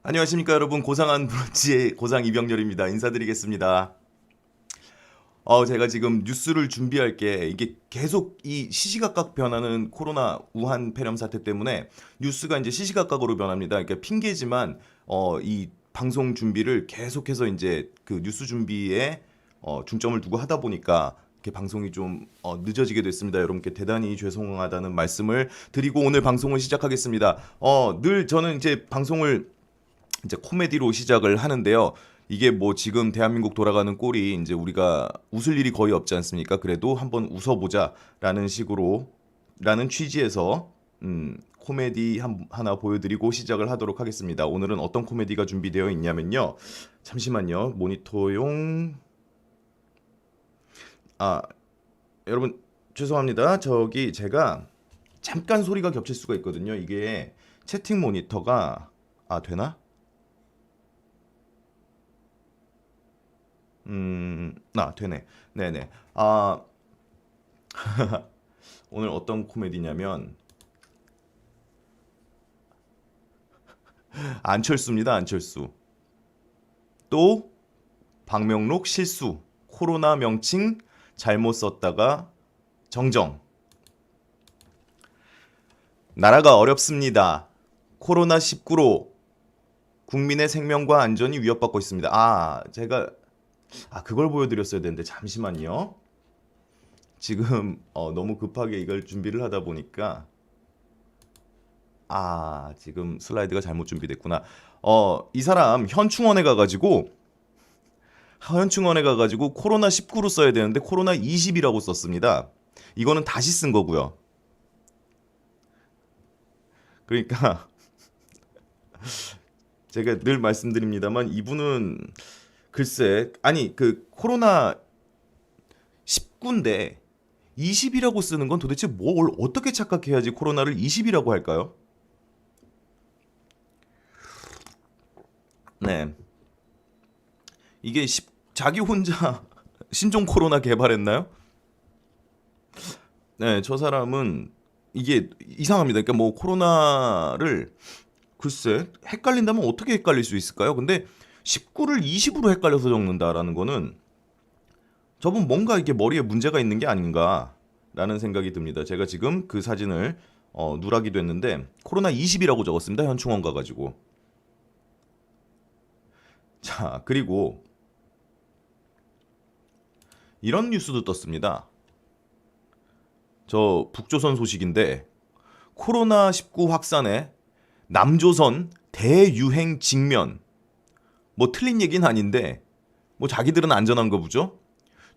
안녕하십니까 여러분. 고상한 브런치의 고상 이병렬입니다. 인사드리겠습니다. 제가 지금 뉴스를 준비할 게 이게 계속 이 시시각각 변하는 코로나 우한 폐렴 사태 때문에 뉴스가 이제 시시각각으로 변합니다. 그러니까 핑계지만 이 방송 준비를 계속해서 이제 그 뉴스 준비에 중점을 두고 하다 보니까 이렇게 방송이 좀 늦어지게 됐습니다. 여러분께 대단히 죄송하다는 말씀을 드리고 오늘 방송을 시작하겠습니다. 늘 저는 이제 방송을 이제 코미디로 시작을 하는데요. 이게 뭐 지금 대한민국 돌아가는 꼴이 이제 우리가 웃을 일이 거의 없지 않습니까? 그래도 한번 웃어보자라는 식으로 라는 취지에서 코미디 하나 보여드리고 시작을 하도록 하겠습니다. 오늘은 어떤 코미디가 준비되어 있냐면요. 잠시만요. 모니터용 아 여러분 죄송합니다. 저기 제가 잠깐 소리가 겹칠 수가 있거든요. 이게 채팅 모니터가 되나? 되네. 네네. 오늘 어떤 코미디냐면 안철수입니다. 안철수. 또 박명록 실수. 코로나 명칭 잘못 썼다가 정정. 나라가 어렵습니다. 코로나19로 국민의 생명과 안전이 위협받고 있습니다. 제가 그걸 보여드렸어야 되는데 잠시만요. 지금 너무 급하게 이걸 준비를 하다 보니까 지금 슬라이드가 잘못 준비됐구나. 이 사람 현충원에 가가지고 코로나19로 써야 되는데 코로나20이라고 썼습니다. 이거는 다시 쓴 거고요. 그러니까 제가 늘 말씀드립니다만 이분은 글쎄 그 코로나 19인데 20이라고 쓰는 건 도대체 뭘 어떻게 착각해야지 코로나를 20이라고 할까요? 네. 이게 자기 혼자 신종 코로나 개발했나요? 네, 저 사람은 이게 이상합니다. 그러니까 뭐 코로나를 글쎄 헷갈린다면 어떻게 헷갈릴 수 있을까요? 근데 19를 20으로 헷갈려서 적는다라는 거는 저분 뭔가 이게 머리에 문제가 있는 게 아닌가라는 생각이 듭니다. 제가 지금 그 사진을 누락이 됐는데 코로나 20이라고 적었습니다. 현충원 가가지고. 자, 그리고 이런 뉴스도 떴습니다. 저 북조선 소식인데 코로나19 확산에 남조선 대유행 직면. 뭐 틀린 얘기는 아닌데 뭐 자기들은 안전한 거 보죠.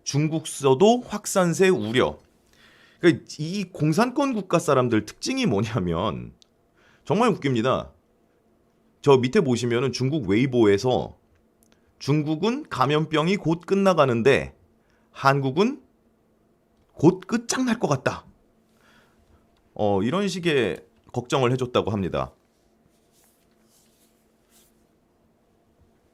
중국서도 확산세 우려. 그러니까 이 공산권 국가 사람들 특징이 뭐냐면 정말 웃깁니다. 저 밑에 보시면은 중국 웨이보에서 중국은 감염병이 곧 끝나가는데 한국은 곧 끝장날 것 같다. 이런 식의 걱정을 해줬다고 합니다.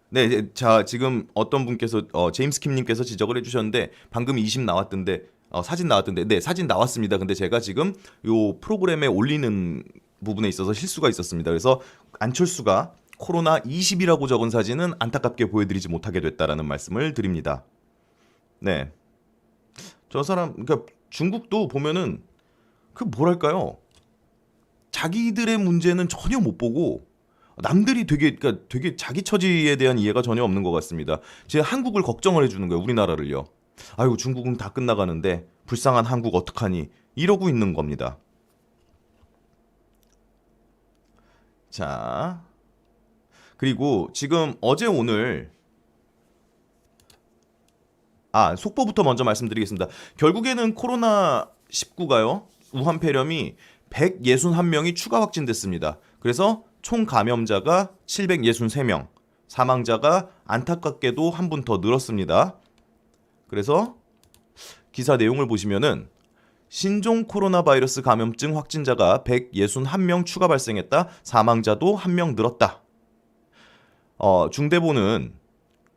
네, 자 지금 어떤 분께서 제임스 킴님께서 지적을 해주셨는데 방금 20 나왔던데 사진 나왔던데 네 사진 나왔습니다. 근데 제가 지금 요 프로그램에 올리는 부분에 있어서 실수가 있었습니다. 그래서 안철수가 코로나 20이라고 적은 사진은 안타깝게 보여드리지 못하게 됐다라는 말씀을 드립니다. 네, 저 사람 그러니까 중국도 보면은 그 뭐랄까요? 자기들의 문제는 전혀 못 보고 남들이 그러니까 되게 자기 처지에 대한 이해가 전혀 없는 것 같습니다. 제 한국을 걱정을 해주는 거예요. 우리나라를요. 아이고 중국은 다 끝나가는데 불쌍한 한국 어떡하니 이러고 있는 겁니다. 자 그리고 지금 어제 오늘 속보부터 먼저 말씀드리겠습니다. 결국에는 코로나19가요. 우한 폐렴이 161명이 추가 확진됐습니다. 그래서 총 감염자가 763명, 사망자가 안타깝게도 한 분 더 늘었습니다. 그래서 기사 내용을 보시면은 신종 코로나 바이러스 감염증 확진자가 161명 추가 발생했다. 사망자도 1명 늘었다. 중대본은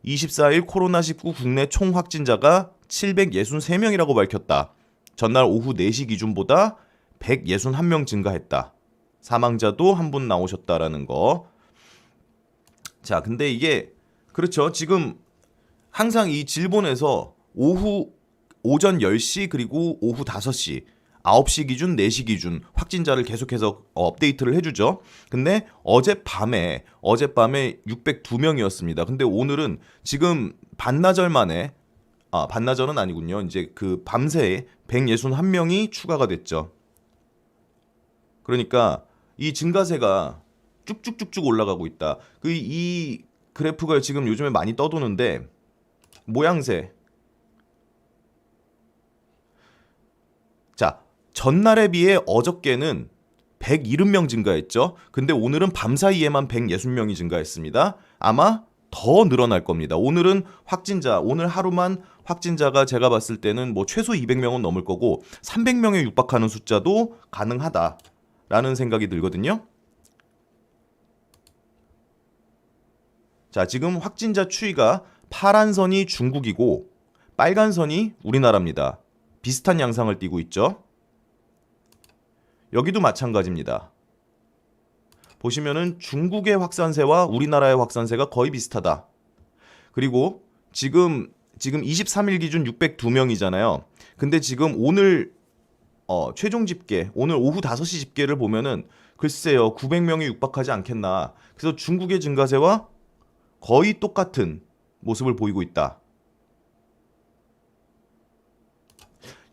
24일 코로나19 국내 총 확진자가 763명이라고 밝혔다. 전날 오후 4시 기준보다 161명 증가했다. 사망자도 한 분 나오셨다라는 거. 자, 근데 이게 그렇죠. 지금 항상 이 질본에서 오전 10시 그리고 오후 5시 9시 기준, 4시 기준 확진자를 계속해서 업데이트를 해주죠. 근데 어젯밤에 602명이었습니다. 근데 오늘은 지금 반나절 만에 반나절은 아니군요. 이제 그 밤새에 161명이 추가가 됐죠. 그러니까 이 증가세가 쭉쭉쭉쭉 올라가고 있다. 이 그래프가 지금 요즘에 많이 떠도는데 모양새. 자, 전날에 비해 어저께는 170명 증가했죠. 근데 오늘은 밤사이에만 160명이 증가했습니다. 아마 더 늘어날 겁니다. 오늘 하루만 확진자가 제가 봤을 때는 뭐 최소 200명은 넘을 거고 300명에 육박하는 숫자도 가능하다라는 생각이 들거든요. 자, 지금 확진자 추이가 파란 선이 중국이고 빨간 선이 우리나라입니다. 비슷한 양상을 띠고 있죠. 여기도 마찬가지입니다. 보시면은 중국의 확산세와 우리나라의 확산세가 거의 비슷하다. 그리고 지금 23일 기준 602명이잖아요. 근데 지금 오늘 최종 집계, 오늘 오후 5시 집계를 보면은 글쎄요, 900명이 육박하지 않겠나. 그래서 중국의 증가세와 거의 똑같은 모습을 보이고 있다.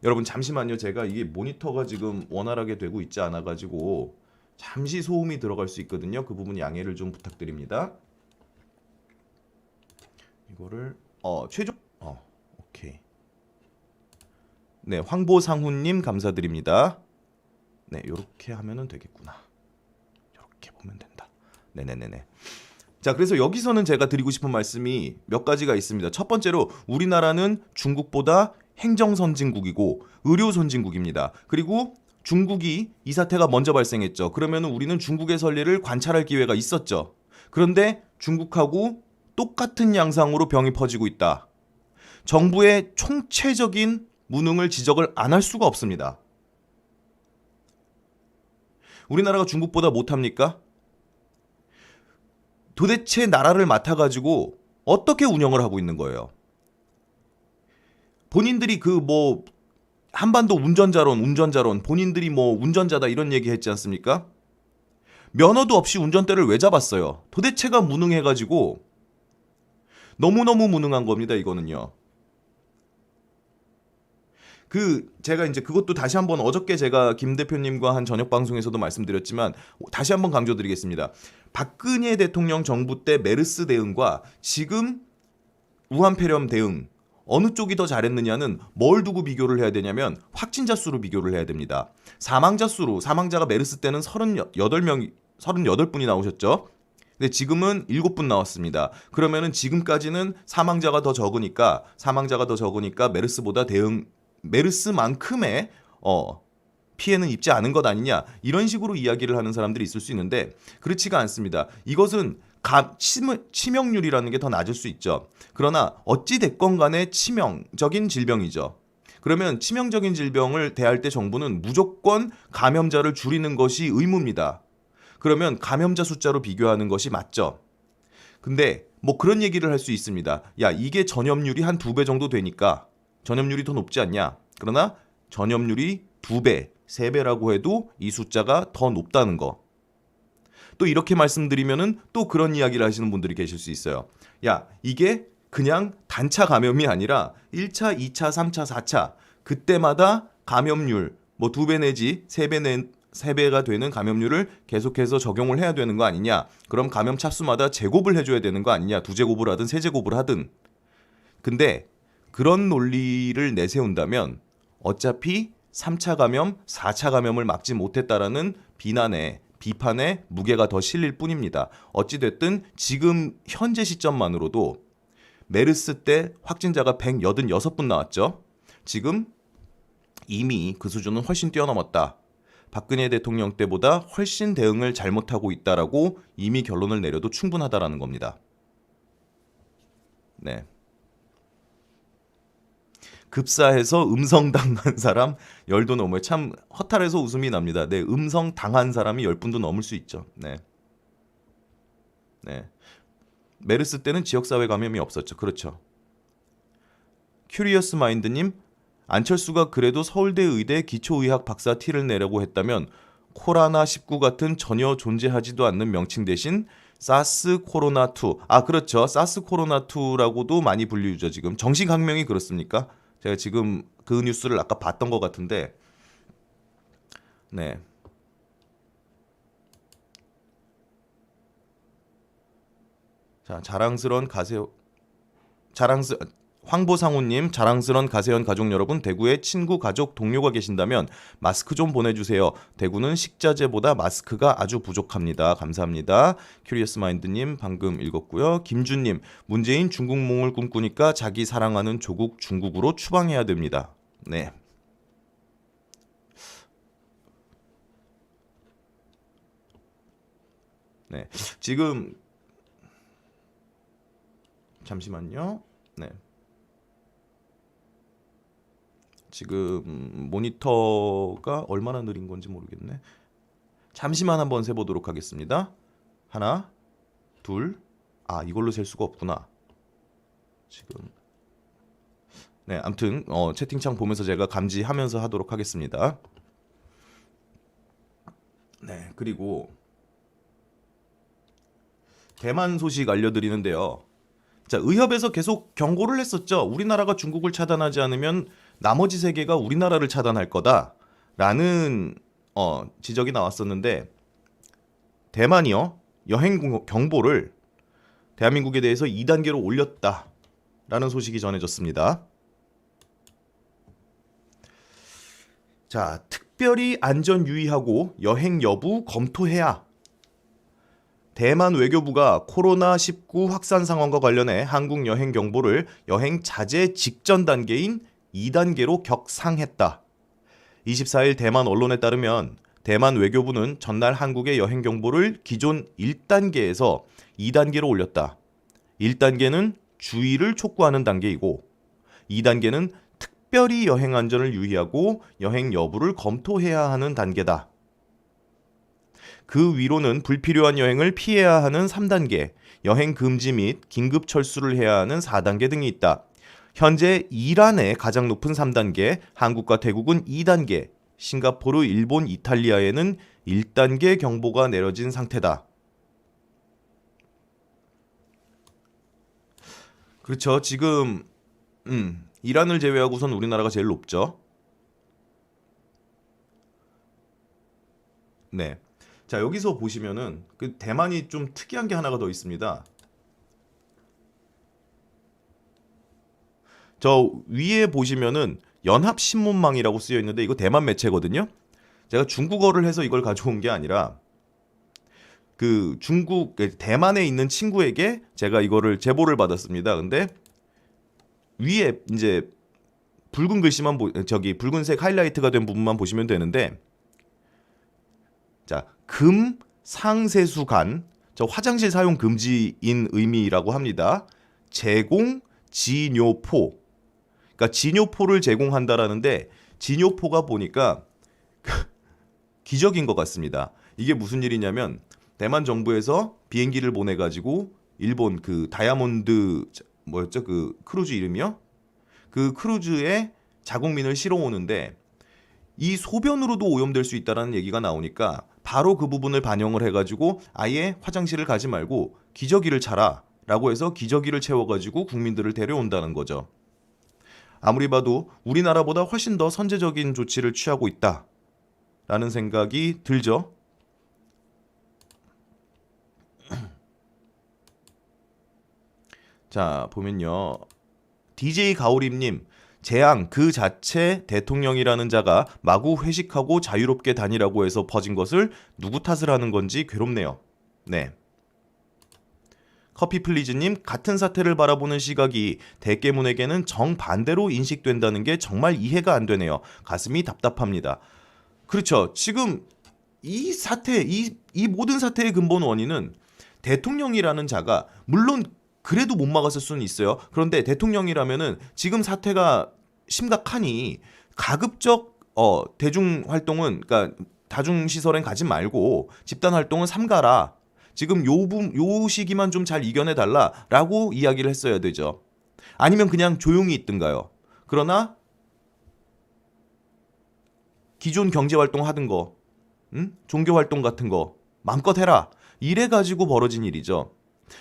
여러분 잠시만요. 제가 이게 모니터가 지금 원활하게 되고 있지 않아 가지고 잠시 소음이 들어갈 수 있거든요. 그 부분 양해를 좀 부탁드립니다. 이거를 오케이. 네, 황보상훈님 감사드립니다. 네, 요렇게 하면은 되겠구나. 요렇게 보면 된다. 네네네네. 자, 그래서 여기서는 제가 드리고 싶은 말씀이 몇 가지가 있습니다. 첫 번째로 우리나라는 중국보다 행정 선진국이고 의료 선진국입니다. 그리고 중국이 이 사태가 먼저 발생했죠. 그러면 우리는 중국의 선례를 관찰할 기회가 있었죠. 그런데 중국하고 똑같은 양상으로 병이 퍼지고 있다. 정부의 총체적인 무능을 지적을 안 할 수가 없습니다. 우리나라가 중국보다 못합니까? 도대체 나라를 맡아가지고 어떻게 운영을 하고 있는 거예요? 본인들이 한반도 운전자론 본인들이 운전자다 이런 얘기 했지 않습니까? 면허도 없이 운전대를 왜 잡았어요? 도대체가 무능해가지고 너무너무 무능한 겁니다, 이거는요. 제가 이제 그것도 다시 한번 어저께 제가 김 대표님과 한 저녁 방송에서도 말씀드렸지만 다시 한번 강조드리겠습니다. 박근혜 대통령 정부 때 메르스 대응과 지금 우한 폐렴 대응 어느 쪽이 더 잘했느냐는 뭘 두고 비교를 해야 되냐면 확진자 수로 비교를 해야 됩니다. 사망자가 메르스 때는 38분이 나오셨죠. 근데 지금은 7분 나왔습니다. 그러면은 지금까지는 사망자가 더 적으니까 메르스만큼의 피해는 입지 않은 것 아니냐 이런 식으로 이야기를 하는 사람들이 있을 수 있는데 그렇지가 않습니다. 이것은 치명률이라는 게 더 낮을 수 있죠. 그러나 어찌 됐건 간에 치명적인 질병이죠. 그러면 치명적인 질병을 대할 때 정부는 무조건 감염자를 줄이는 것이 의무입니다. 그러면 감염자 숫자로 비교하는 것이 맞죠. 근데 그런 얘기를 할 수 있습니다. 야, 이게 전염률이 한 2배 정도 되니까 전염률이 더 높지 않냐? 그러나 전염률이 2배, 3배라고 해도 이 숫자가 더 높다는 거. 또 이렇게 말씀드리면은 또 그런 이야기를 하시는 분들이 계실 수 있어요. 야, 이게 그냥 단차 감염이 아니라 1차, 2차, 3차, 4차 그때마다 감염률 2배 내지 3배가 되는 감염률을 계속해서 적용을 해야 되는 거 아니냐. 그럼 감염 차수마다 제곱을 해줘야 되는 거 아니냐. 2제곱을 하든 3제곱을 하든. 근데 그런 논리를 내세운다면 어차피 3차 감염, 4차 감염을 막지 못했다라는 비판에 무게가 더 실릴 뿐입니다. 어찌됐든 지금 현재 시점만으로도 메르스 때 확진자가 186분 나왔죠. 지금 이미 그 수준은 훨씬 뛰어넘었다. 박근혜 대통령 때보다 훨씬 대응을 잘못하고 있다라고 이미 결론을 내려도 충분하다라는 겁니다. 네. 급사해서 음성 당한 사람 10도 넘어요. 참 허탈해서 웃음이 납니다. 네, 음성 당한 사람이 10분도 넘을 수 있죠. 네. 네. 메르스 때는 지역사회 감염이 없었죠. 그렇죠. 큐리어스 마인드님, 안철수가 그래도 서울대 의대 기초의학 박사 티를 내려고 했다면 코로나19 같은 전혀 존재하지도 않는 명칭 대신 사스 코로나2. 아, 그렇죠. 사스 코로나2라고도 많이 불리우죠. 지금 정식 학명이 그렇습니까? 제가 지금 그 뉴스를 아까 봤던 것 같은데, 네. 자, 황보상우님, 자랑스런 가세현 가족 여러분, 대구에 친구, 가족, 동료가 계신다면 마스크 좀 보내주세요. 대구는 식자재보다 마스크가 아주 부족합니다. 감사합니다. 큐리어스 마인드님 방금 읽었고요. 김준님, 문재인 중국몽을 꿈꾸니까 자기 사랑하는 조국 중국으로 추방해야 됩니다. 네. 네. 지금 잠시만요. 네. 지금 모니터가 얼마나 느린 건지 모르겠네. 잠시만 한번 세보도록 하겠습니다. 하나, 둘, 아, 이걸로 셀 수가 없구나. 지금 네, 아무튼 채팅창 보면서 제가 감지하면서 하도록 하겠습니다. 네, 그리고 대만 소식 알려드리는데요. 자, 의협에서 계속 경고를 했었죠. 우리나라가 중국을 차단하지 않으면 나머지 세계가 우리나라를 차단할 거다라는 지적이 나왔었는데, 대만이요, 여행 경보를 대한민국에 대해서 2단계로 올렸다라는 소식이 전해졌습니다. 자, 특별히 안전 유의하고 여행 여부 검토해야. 대만 외교부가 코로나19 확산 상황과 관련해 한국 여행 경보를 여행 자제 직전 단계인 2단계로 격상했다. 24일 대만 언론에 따르면 대만 외교부는 전날 한국의 여행 경보를 기존 1단계에서 2단계로 올렸다. 1단계는 주의를 촉구하는 단계이고 2단계는 특별히 여행 안전을 유의하고 여행 여부를 검토해야 하는 단계다. 그 위로는 불필요한 여행을 피해야 하는 3단계, 여행 금지 및 긴급 철수를 해야 하는 4단계 등이 있다. 현재 이란의 가장 높은 3단계, 한국과 태국은 2단계, 싱가포르, 일본, 이탈리아에는 1단계 경보가 내려진 상태다. 그렇죠. 지금 이란을 제외하고선 우리나라가 제일 높죠. 네. 자, 여기서 보시면은 그 대만이 좀 특이한 게 하나가 더 있습니다. 저 위에 보시면은 연합신문망이라고 쓰여 있는데 이거 대만 매체거든요. 제가 중국어를 해서 이걸 가져온 게 아니라 그 대만에 있는 친구에게 제가 이거를 제보를 받았습니다. 근데 위에 이제 붉은 글씨만 붉은색 하이라이트가 된 부분만 보시면 되는데, 자, 상세수간, 저 화장실 사용 금지인 의미라고 합니다. 제공 진료포. 그러니까 진료포를 제공한다라는데 진료포가 보니까 기적인 것 같습니다. 이게 무슨 일이냐면 대만 정부에서 비행기를 보내 가지고 일본 그 다이아몬드 뭐였죠? 그 크루즈 이름이요? 그 크루즈에 자국민을 실어 오는데 이 소변으로도 오염될 수 있다라는 얘기가 나오니까 바로 그 부분을 반영을 해가지고 아예 화장실을 가지 말고 기저귀를 차라라고 해서 기저귀를 채워가지고 국민들을 데려온다는 거죠. 아무리 봐도 우리나라보다 훨씬 더 선제적인 조치를 취하고 있다라는 생각이 들죠. 자, 보면요. DJ 가오림님, 재앙 그 자체 대통령이라는 자가 마구 회식하고 자유롭게 다니라고 해서 퍼진 것을 누구 탓을 하는 건지 괴롭네요. 네. 커피 플리즈님, 같은 사태를 바라보는 시각이 대깨문에게는 정반대로 인식된다는 게 정말 이해가 안 되네요. 가슴이 답답합니다. 그렇죠. 지금 이 사태, 이 모든 사태의 근본 원인은 대통령이라는 자가, 물론 그래도 못 막았을 수는 있어요. 그런데 대통령이라면은 지금 사태가 심각하니 가급적 대중 활동은, 그러니까 다중 시설엔 가지 말고 집단 활동은 삼가라. 지금 요 시기만 좀 잘 이겨내 달라라고 이야기를 했어야 되죠. 아니면 그냥 조용히 있든가요. 그러나 기존 경제 활동 하던 거, 종교 활동 같은 거 마음껏 해라. 이래 가지고 벌어진 일이죠.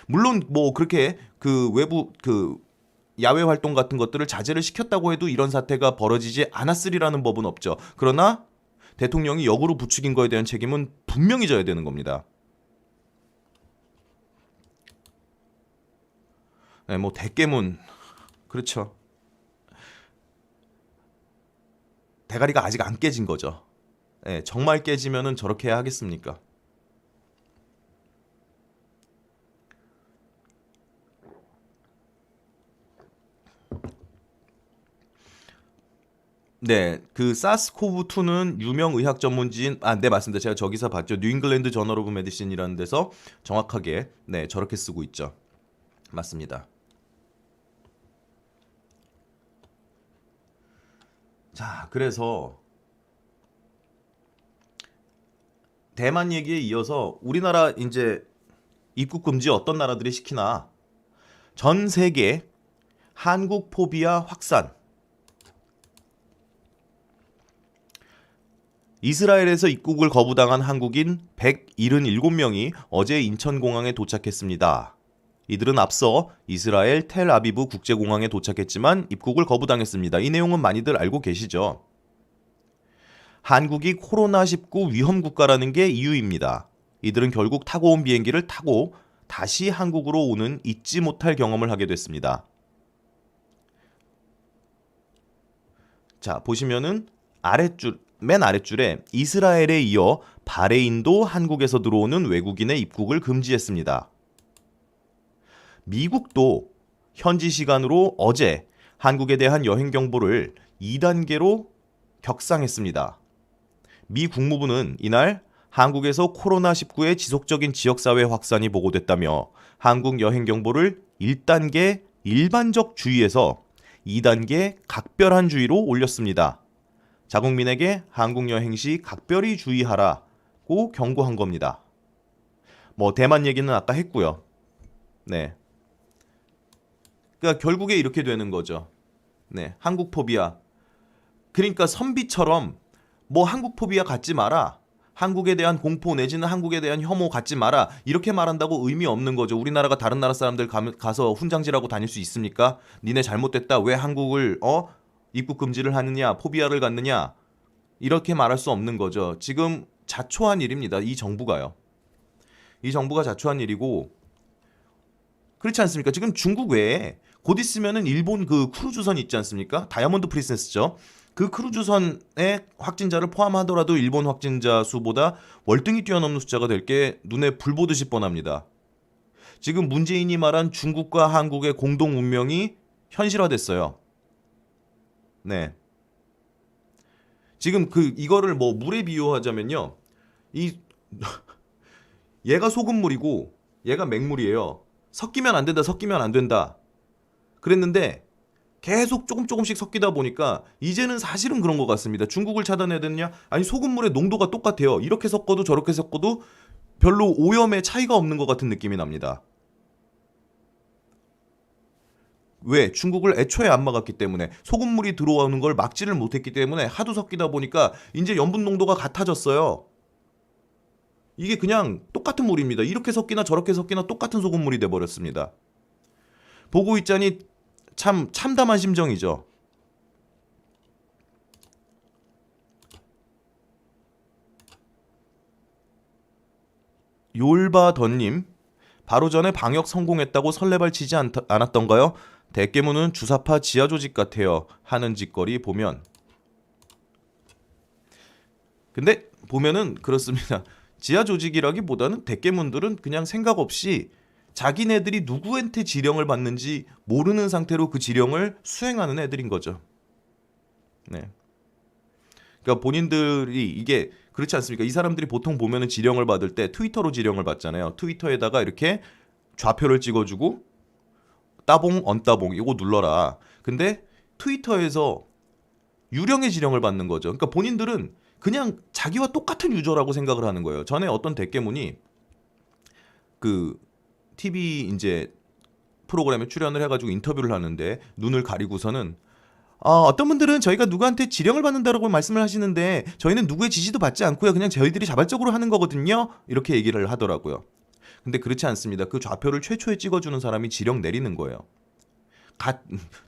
물론 뭐 그렇게 그 외부 그 야외 활동 같은 것들을 자제를 시켰다고 해도 이런 사태가 벌어지지 않았으리라는 법은 없죠. 그러나 대통령이 역으로 부추긴 거에 대한 책임은 분명히 져야 되는 겁니다. 네, 뭐 대깨문 그렇죠. 대가리가 아직 안 깨진 거죠. 네, 정말 깨지면은 저렇게 해야 하겠습니까? 네, 그 사스코브2는 유명 의학 전문지인 네 맞습니다. 제가 저기서 봤죠. 뉴잉글랜드 저널 오브 메디신이라는 데서 정확하게 네 저렇게 쓰고 있죠. 맞습니다. 자, 그래서 대만 얘기에 이어서 우리나라 이제 입국 금지 어떤 나라들이 시키나 전 세계 한국 포비아 확산. 이스라엘에서 입국을 거부당한 한국인 177명이 어제 인천공항에 도착했습니다. 이들은 앞서 이스라엘 텔아비브 국제공항에 도착했지만 입국을 거부당했습니다. 이 내용은 많이들 알고 계시죠? 한국이 코로나19 위험 국가라는 게 이유입니다. 이들은 결국 타고 온 비행기를 타고 다시 한국으로 오는 잊지 못할 경험을 하게 됐습니다. 자, 보시면은 맨 아랫줄에 이스라엘에 이어 바레인도 한국에서 들어오는 외국인의 입국을 금지했습니다. 미국도 현지 시간으로 어제 한국에 대한 여행 경보를 2단계로 격상했습니다. 미 국무부는 이날 한국에서 코로나19의 지속적인 지역사회 확산이 보고됐다며 한국 여행 경보를 1단계 일반적 주의에서 2단계 각별한 주의로 올렸습니다. 자국민에게 한국 여행 시 각별히 주의하라고 경고한 겁니다. 뭐 대만 얘기는 아까 했고요. 네. 그러니까 결국에 이렇게 되는 거죠. 네, 한국 포비아. 그러니까 선비처럼 뭐 한국 포비아 갖지 마라. 한국에 대한 공포 내지는 한국에 대한 혐오 갖지 마라. 이렇게 말한다고 의미 없는 거죠. 우리나라가 다른 나라 사람들 가서 훈장질하고 다닐 수 있습니까? 니네 잘못됐다. 왜 한국을 입국 금지를 하느냐, 포비아를 갖느냐, 이렇게 말할 수 없는 거죠. 지금 자초한 일입니다. 이 정부가요. 이 정부가 자초한 일이고, 그렇지 않습니까? 지금 중국 외에 곧 있으면은 일본 그 크루즈선 있지 않습니까? 다이아몬드 프린세스죠. 그 크루즈선의 확진자를 포함하더라도 일본 확진자 수보다 월등히 뛰어넘는 숫자가 될 게 눈에 불 보듯이 뻔합니다. 지금 문재인이 말한 중국과 한국의 공동 운명이 현실화됐어요. 네. 지금 이거를 뭐 물에 비유하자면요. 얘가 소금물이고 얘가 맹물이에요. 섞이면 안 된다, 섞이면 안 된다. 그랬는데 계속 조금씩 섞이다 보니까 이제는 사실은 그런 것 같습니다. 중국을 차단해야 되느냐? 아니 소금물의 농도가 똑같아요. 이렇게 섞어도 저렇게 섞어도 별로 오염의 차이가 없는 것 같은 느낌이 납니다. 왜? 중국을 애초에 안 막았기 때문에 소금물이 들어오는 걸 막지를 못했기 때문에 하도 섞이다 보니까 이제 염분 농도가 같아졌어요. 이게 그냥 똑같은 물입니다. 이렇게 섞이나 저렇게 섞이나 똑같은 소금물이 돼버렸습니다. 보고 있자니 참 참담한 심정이죠. 욜바던님, 바로 전에 방역 성공했다고 설레발 치지 않았던가요? 대깨문은 주사파 지하 조직 같아요. 하는 짓거리 보면. 근데 보면은 그렇습니다. 지하 조직이라기보다는 대깨문들은 그냥 생각 없이 자기네들이 누구한테 지령을 받는지 모르는 상태로 그 지령을 수행하는 애들인 거죠. 네. 그러니까 본인들이 이게 그렇지 않습니까? 이 사람들이 보통 보면은 지령을 받을 때 트위터로 지령을 받잖아요. 트위터에다가 이렇게 좌표를 찍어주고 따봉, 언따봉 이거 눌러라. 근데 트위터에서 유령의 지령을 받는 거죠. 그러니까 본인들은 그냥 자기와 똑같은 유저라고 생각을 하는 거예요. 전에 어떤 대깨문이 그 TV 이제 프로그램에 출연을 해가지고 인터뷰를 하는데 눈을 가리고서는 어떤 분들은 저희가 누구한테 지령을 받는다라고 말씀을 하시는데 저희는 누구의 지시도 받지 않고요. 그냥 저희들이 자발적으로 하는 거거든요. 이렇게 얘기를 하더라고요. 근데 그렇지 않습니다. 그 좌표를 최초에 찍어주는 사람이 지령 내리는 거예요.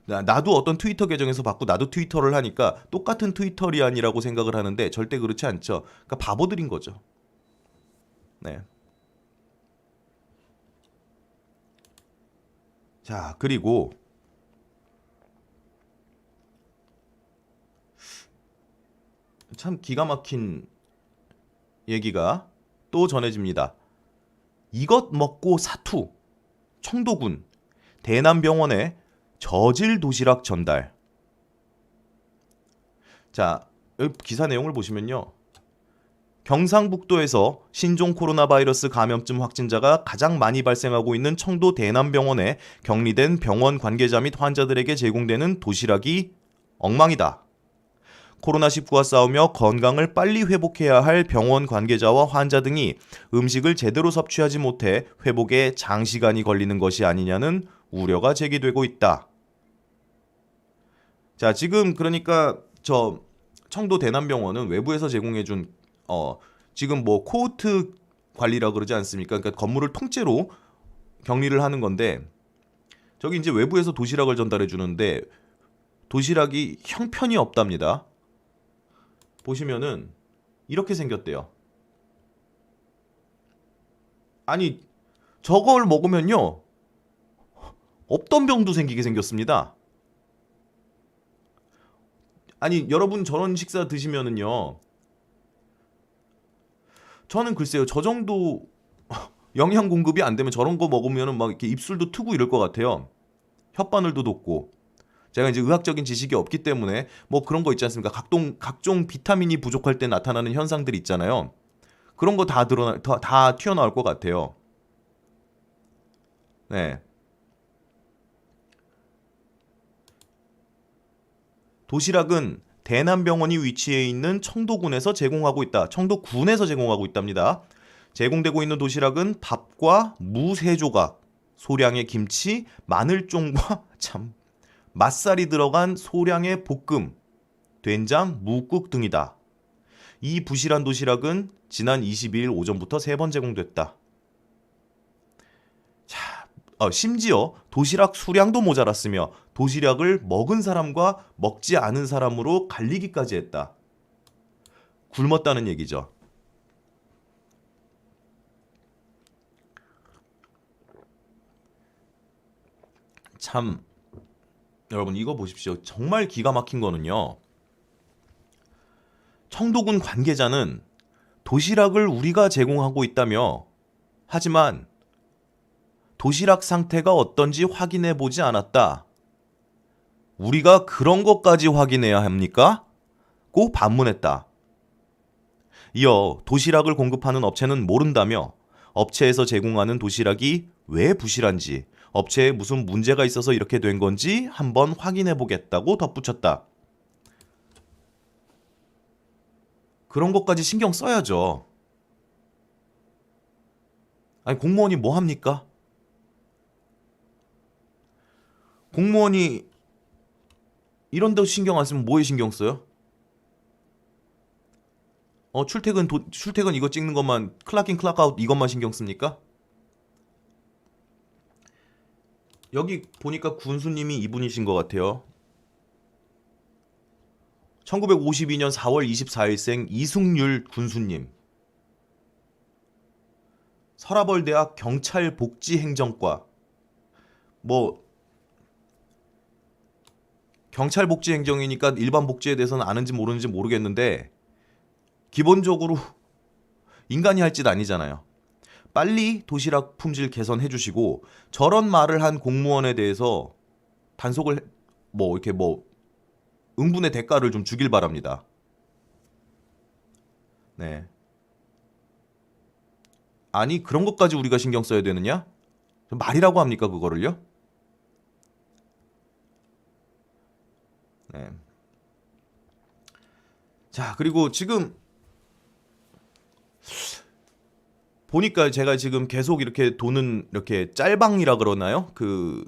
나도 어떤 트위터 계정에서 받고 나도 트위터를 하니까 똑같은 트위터리안이라고 생각을 하는데 절대 그렇지 않죠. 그러니까 바보들인 거죠. 네. 자, 그리고 참 기가 막힌 얘기가 또 전해집니다. 이것 먹고 사투. 청도군 대남병원에 저질 도시락 전달. 자, 여기 기사 내용을 보시면요. 경상북도에서 신종 코로나 바이러스 감염증 확진자가 가장 많이 발생하고 있는 청도 대남병원에 격리된 병원 관계자 및 환자들에게 제공되는 도시락이 엉망이다. 코로나19와 싸우며 건강을 빨리 회복해야 할 병원 관계자와 환자 등이 음식을 제대로 섭취하지 못해 회복에 장시간이 걸리는 것이 아니냐는 우려가 제기되고 있다. 자, 지금 그러니까 저 청도 대남병원은 외부에서 제공해준 지금 뭐 코호트 관리라 그러지 않습니까? 그러니까 건물을 통째로 격리를 하는 건데 저기 이제 외부에서 도시락을 전달해 주는데 도시락이 형편이 없답니다. 보시면은 이렇게 생겼대요. 아니 저걸 먹으면요 없던 병도 생기게 생겼습니다. 아니 여러분 저런 식사 드시면은요 저는 글쎄요 저 정도 영양 공급이 안 되면 저런 거 먹으면은 막 이렇게 입술도 트고 이럴 것 같아요. 혓바늘도 돋고. 제가 이제 의학적인 지식이 없기 때문에 뭐 그런 거 있지 않습니까? 각종 비타민이 부족할 때 나타나는 현상들이 있잖아요. 그런 거 다 튀어나올 것 같아요. 네. 도시락은 대남병원이 위치해 있는 청도군에서 제공하고 있다. 청도군에서 제공하고 있답니다. 제공되고 있는 도시락은 밥과 무 3조각, 소량의 김치, 마늘종과 참 맛살이 들어간 소량의 볶음, 된장, 묵국 등이다. 이 부실한 도시락은 지난 22일 오전부터 3번 제공됐다. 자, 심지어 도시락 수량도 모자랐으며 도시락을 먹은 사람과 먹지 않은 사람으로 갈리기까지 했다. 굶었다는 얘기죠. 참 여러분 이거 보십시오. 정말 기가 막힌 거는요. 청도군 관계자는 도시락을 우리가 제공하고 있다며 하지만 도시락 상태가 어떤지 확인해 보지 않았다. 우리가 그런 것까지 확인해야 합니까? 고 반문했다. 이어 도시락을 공급하는 업체는 모른다며 업체에서 제공하는 도시락이 왜 부실한지, 업체에 무슨 문제가 있어서 이렇게 된 건지 한번 확인해 보겠다고 덧붙였다. 그런 것까지 신경 써야죠. 아니 공무원이 뭐 합니까? 공무원이 이런 데 신경 안 쓰면 뭐에 신경 써요? 출퇴근 이거 찍는 것만 클락인 클락아웃 이것만 신경 씁니까? 여기 보니까 군수님이 이분이신 것 같아요. 1952년 4월 24일생 이승률 군수님. 서라벌대학 경찰복지행정과. 뭐 경찰복지행정이니까 일반 복지에 대해서는 아는지 모르는지 모르겠는데 기본적으로 인간이 할 짓 아니잖아요. 빨리 도시락 품질 개선해 주시고 저런 말을 한 공무원에 대해서 단속을 뭐 이렇게 뭐 응분의 대가를 좀 주길 바랍니다. 네. 아니 그런 것까지 우리가 신경 써야 되느냐? 말이라고 합니까 그거를요? 네. 자 그리고 지금 보니까 제가 지금 계속 이렇게 도는 이렇게 짤방이라 그러나요? 그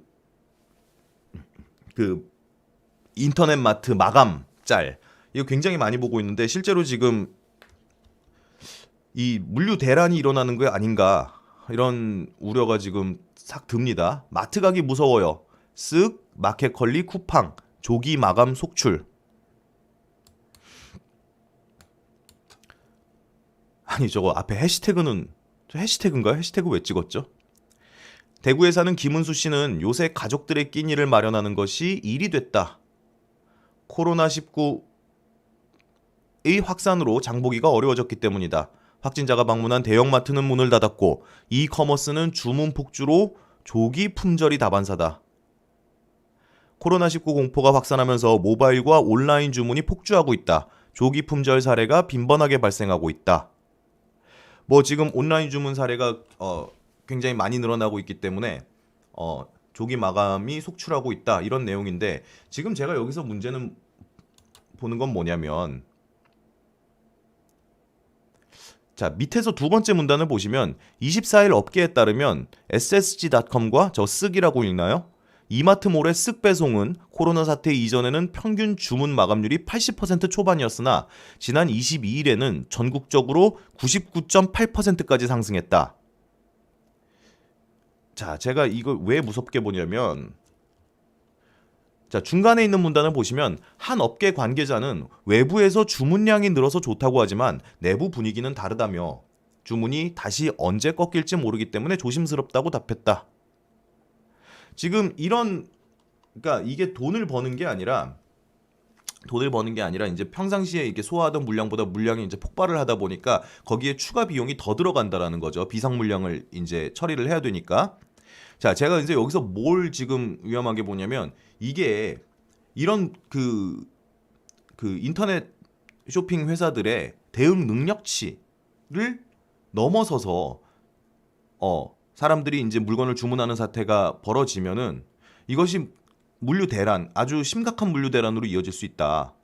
인터넷 마트 마감 짤. 이거 굉장히 많이 보고 있는데 실제로 지금 이 물류 대란이 일어나는 게 아닌가 이런 우려가 지금 싹 듭니다. 마트 가기 무서워요. 쓱 마켓컬리 쿠팡 조기 마감 속출. 아니 저거 앞에 해시태그는 저 해시태그인가요? 해시태그 왜 찍었죠? 대구에 사는 김은수 씨는 요새 가족들의 끼니를 마련하는 것이 일이 됐다. 코로나19의 확산으로 장보기가 어려워졌기 때문이다. 확진자가 방문한 대형마트는 문을 닫았고 이커머스는 주문 폭주로 조기 품절이 다반사다. 코로나19 공포가 확산하면서 모바일과 온라인 주문이 폭주하고 있다. 조기 품절 사례가 빈번하게 발생하고 있다. 뭐 지금 온라인 주문 사례가 굉장히 많이 늘어나고 있기 때문에 조기 마감이 속출하고 있다 이런 내용인데 지금 제가 여기서 문제는 보는 건 뭐냐면 자 밑에서 두 번째 문단을 보시면 24일 업계에 따르면 ssg.com과 저 쓱이라고 읽나요? 이마트몰의 쓱 배송은 코로나 사태 이전에는 평균 주문 마감률이 80% 초반이었으나 지난 22일에는 전국적으로 99.8%까지 상승했다. 자, 제가 이걸 왜 무섭게 보냐면 자, 중간에 있는 문단을 보시면 한 업계 관계자는 외부에서 주문량이 늘어서 좋다고 하지만 내부 분위기는 다르다며 주문이 다시 언제 꺾일지 모르기 때문에 조심스럽다고 답했다. 지금 그러니까 이게 돈을 버는 게 아니라 이제 평상시에 이렇게 소화하던 물량보다 물량이 이제 폭발을 하다 보니까 거기에 추가 비용이 더 들어간다라는 거죠. 비상 물량을 이제 처리를 해야 되니까. 자, 제가 이제 여기서 뭘 지금 위험하게 보냐면 이게 이런 그 인터넷 쇼핑 회사들의 대응 능력치를 넘어서서 사람들이 이제 물건을 주문하는 사태가 벌어지면은 이것이 물류 대란, 아주 심각한 물류 대란으로 이어질 수 있다.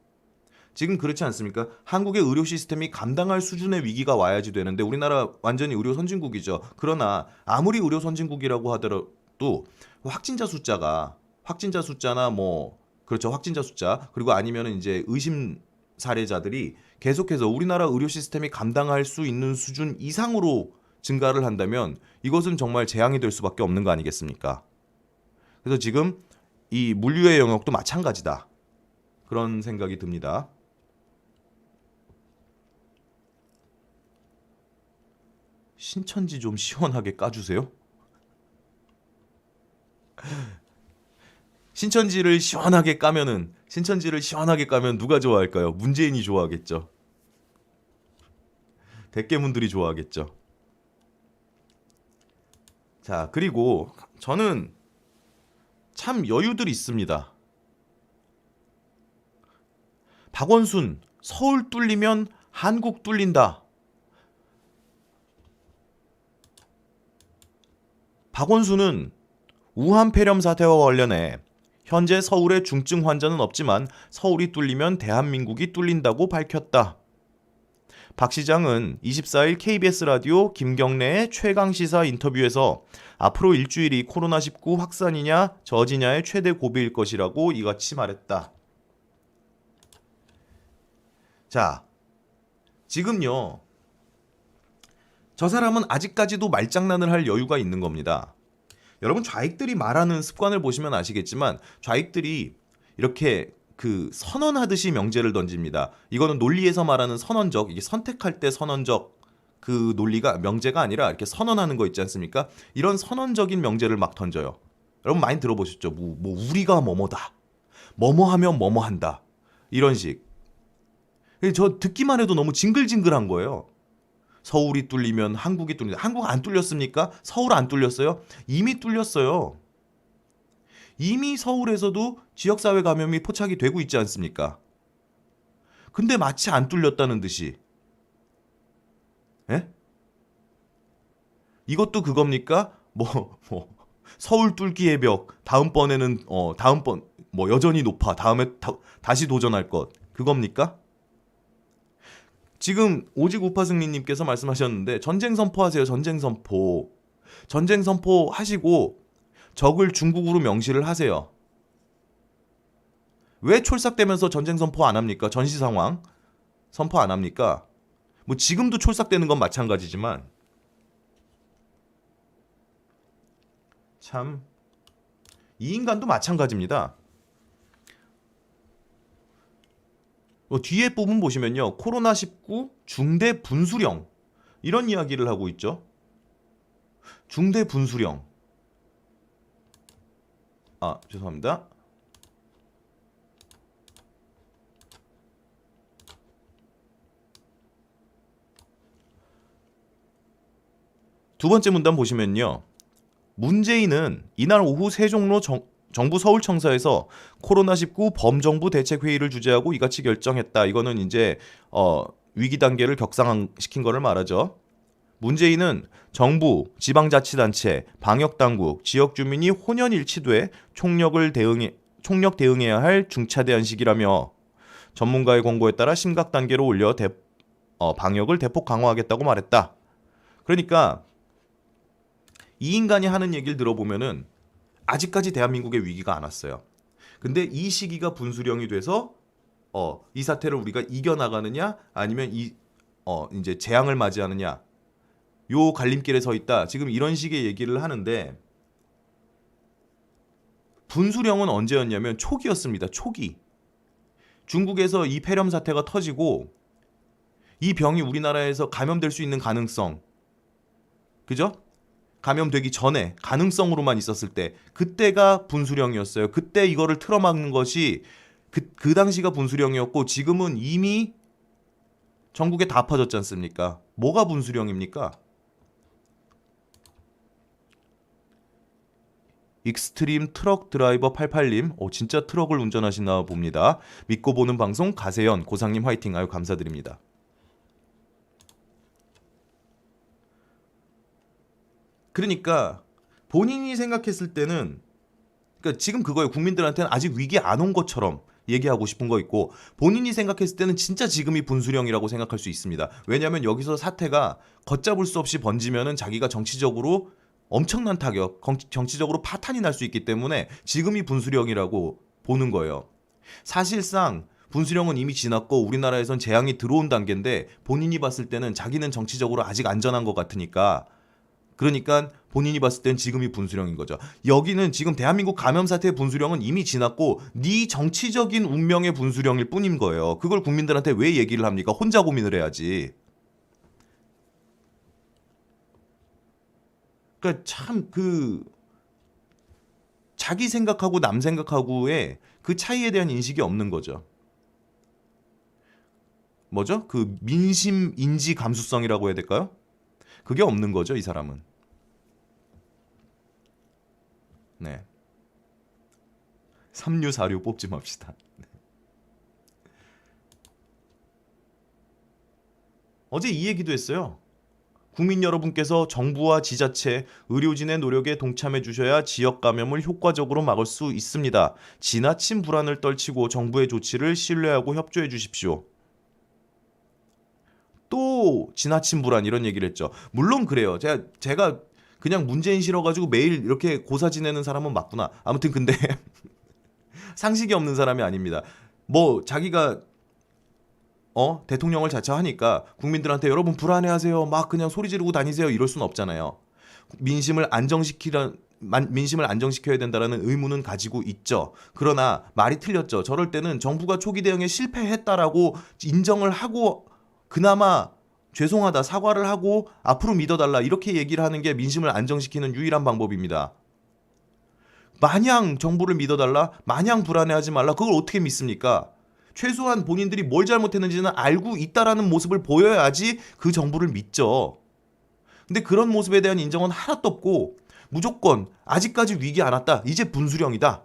지금 그렇지 않습니까? 한국의 의료 시스템이 감당할 수준의 위기가 와야지 되는데 우리나라 완전히 의료 선진국이죠. 그러나 아무리 의료 선진국이라고 하더라도 확진자 숫자나 뭐 그렇죠. 확진자 숫자 그리고 아니면은 이제 의심 사례자들이 계속해서 우리나라 의료 시스템이 감당할 수 있는 수준 이상으로 증가를 한다면 이것은 정말 재앙이 될 수밖에 없는 거 아니겠습니까? 그래서 지금 이 물류의 영역도 마찬가지다. 그런 생각이 듭니다. 신천지 좀 시원하게 까주세요. 신천지를 시원하게 까면 누가 좋아할까요? 문재인이 좋아하겠죠. 대깨문들이 좋아하겠죠. 자, 그리고 저는 참 여유들이 있습니다. 박원순, 서울 뚫리면 한국 뚫린다. 박원순은 우한 폐렴 사태와 관련해 현재 서울에 중증 환자는 없지만 서울이 뚫리면 대한민국이 뚫린다고 밝혔다. 박 시장은 24일 KBS 라디오 김경래의 최강시사 인터뷰에서 앞으로 일주일이 코로나19 확산이냐 저지냐의 최대 고비일 것이라고 이같이 말했다. 자, 지금요. 저 사람은 아직까지도 말장난을 할 여유가 있는 겁니다. 여러분 좌익들이 말하는 습관을 보시면 아시겠지만 좌익들이 이렇게 선언하듯이 명제를 던집니다. 이거는 논리에서 말하는 선언적, 이게 선택할 때 선언적 그 논리가 명제가 아니라 이렇게 선언하는 거 있지 않습니까? 이런 선언적인 명제를 막 던져요. 여러분 많이 들어보셨죠? 뭐 우리가 뭐뭐다. 뭐뭐하면 뭐뭐한다. 이런 식. 저 듣기만 해도 너무 징글징글한 거예요. 서울이 뚫리면 한국이 뚫린다. 한국 안 뚫렸습니까? 서울 안 뚫렸어요? 이미 뚫렸어요. 이미 서울에서도 지역사회 감염이 포착이 되고 있지 않습니까? 근데 마치 안 뚫렸다는 듯이. 예? 이것도 그겁니까? 서울 뚫기의 벽 다음번에는 다음번 여전히 높아. 다음에 다시 도전할 것. 그겁니까? 지금 오직 우파승리님께서 말씀하셨는데 전쟁 선포하세요. 전쟁 선포. 전쟁 선포하시고 적을 중국으로 명시를 하세요. 왜 촐싹대면서 전쟁 선포 안 합니까? 전시 상황 선포 안 합니까? 뭐 지금도 촐싹대는 건 마찬가지지만 참 이 인간도 마찬가지입니다. 뒤에 부분 보시면요. 코로나19 중대 분수령 이런 이야기를 하고 있죠. 중대 분수령. 죄송합니다. 두 번째 문단 보시면요. 문재인은 이날 오후 세종로 정부 서울청사에서 코로나19 범정부 대책회의를 주재하고 이같이 결정했다. 이거는 이제 위기 단계를 격상시킨 거를 말하죠. 문재인은 정부, 지방자치단체, 방역당국, 지역주민이 혼연일치돼 총력 대응해야 할 중차대한 시기라며 전문가의 권고에 따라 심각 단계로 올려 방역을 대폭 강화하겠다고 말했다. 그러니까 이 인간이 하는 얘기를 들어보면은 아직까지 대한민국의 위기가 안 왔어요. 근데 이 시기가 분수령이 돼서 이 사태를 우리가 이겨나가느냐 아니면 이제 재앙을 맞이하느냐 요 갈림길에 서 있다. 지금 이런 식의 얘기를 하는데 분수령은 언제였냐면 초기였습니다. 초기. 중국에서 이 폐렴 사태가 터지고 이 병이 우리나라에서 감염될 수 있는 가능성, 그죠? 감염되기 전에 가능성으로만 있었을 때 그때가 분수령이었어요. 그때 이거를 틀어막는 것이 그 당시가 분수령이었고 지금은 이미 전국에 다 퍼졌지 않습니까? 뭐가 분수령입니까? 익스트림 트럭 드라이버 88님, 진짜 트럭을 운전하시나 봅니다. 믿고 보는 방송 가세연 고상님 화이팅. 아유 감사드립니다. 그러니까 본인이 생각했을 때는 그러니까 지금 그거예요. 국민들한테는 아직 위기 안 온 것처럼 얘기하고 싶은 거 있고 정치인이 생각했을 때는 진짜 지금이 분수령이라고 생각할 수 있습니다. 왜냐하면 여기서 사태가 걷잡을 수 없이 번지면은 자기가 정치적으로 엄청난 타격, 정치적으로 파탄이 날 수 있기 때문에 지금이 분수령이라고 보는 거예요. 사실상 분수령은 이미 지났고 우리나라에선 재앙이 들어온 단계인데 본인이 봤을 때는 자기는 정치적으로 아직 안전한 것 같으니까 그러니까 본인이 봤을 땐 지금이 분수령인 거죠. 여기는 지금 대한민국 감염 사태의 분수령은 이미 지났고 네 정치적인 운명의 분수령일 뿐인 거예요. 그걸 국민들한테 왜 얘기를 합니까? 혼자 고민을 해야지. 그러니까 참 자기 생각하고 남 생각하고의 그 차이에 대한 인식이 없는 거죠. 뭐죠? 그 민심 인지 감수성이라고 해야 될까요? 그게 없는 거죠, 이 사람은. 네. 3646 뽑지 맙시다. 어제 이 얘기도 했어요. 국민 여러분께서 정부와 지자체, 의료진의 노력에 동참해 주셔야 지역 감염을 효과적으로 막을 수 있습니다. 지나친 불안을 떨치고 정부의 조치를 신뢰하고 협조해 주십시오. 또 지나친 불안 이런 얘기를 했죠. 물론 그래요. 제가 그냥 문재인 싫어가지고 매일 이렇게 고사 지내는 사람은 맞구나. 아무튼 근데 상식이 없는 사람이 아닙니다. 뭐 자기가 대통령을 자처하니까 국민들한테 여러분 불안해하세요. 막 그냥 소리 지르고 다니세요. 이럴 수는 없잖아요. 민심을 안정시켜야 된다는 의무는 가지고 있죠. 그러나 말이 틀렸죠. 저럴 때는 정부가 초기 대응에 실패했다라고 인정을 하고 그나마 죄송하다 사과를 하고 앞으로 믿어달라 이렇게 얘기를 하는 게 민심을 안정시키는 유일한 방법입니다. 마냥 정부를 믿어달라, 마냥 불안해하지 말라, 그걸 어떻게 믿습니까? 최소한 본인들이 뭘 잘못했는지는 알고 있다라는 모습을 보여야지 그 정부를 믿죠. 근데 그런 모습에 대한 인정은 하나도 없고 무조건 아직까지 위기 안 왔다, 이제 분수령이다,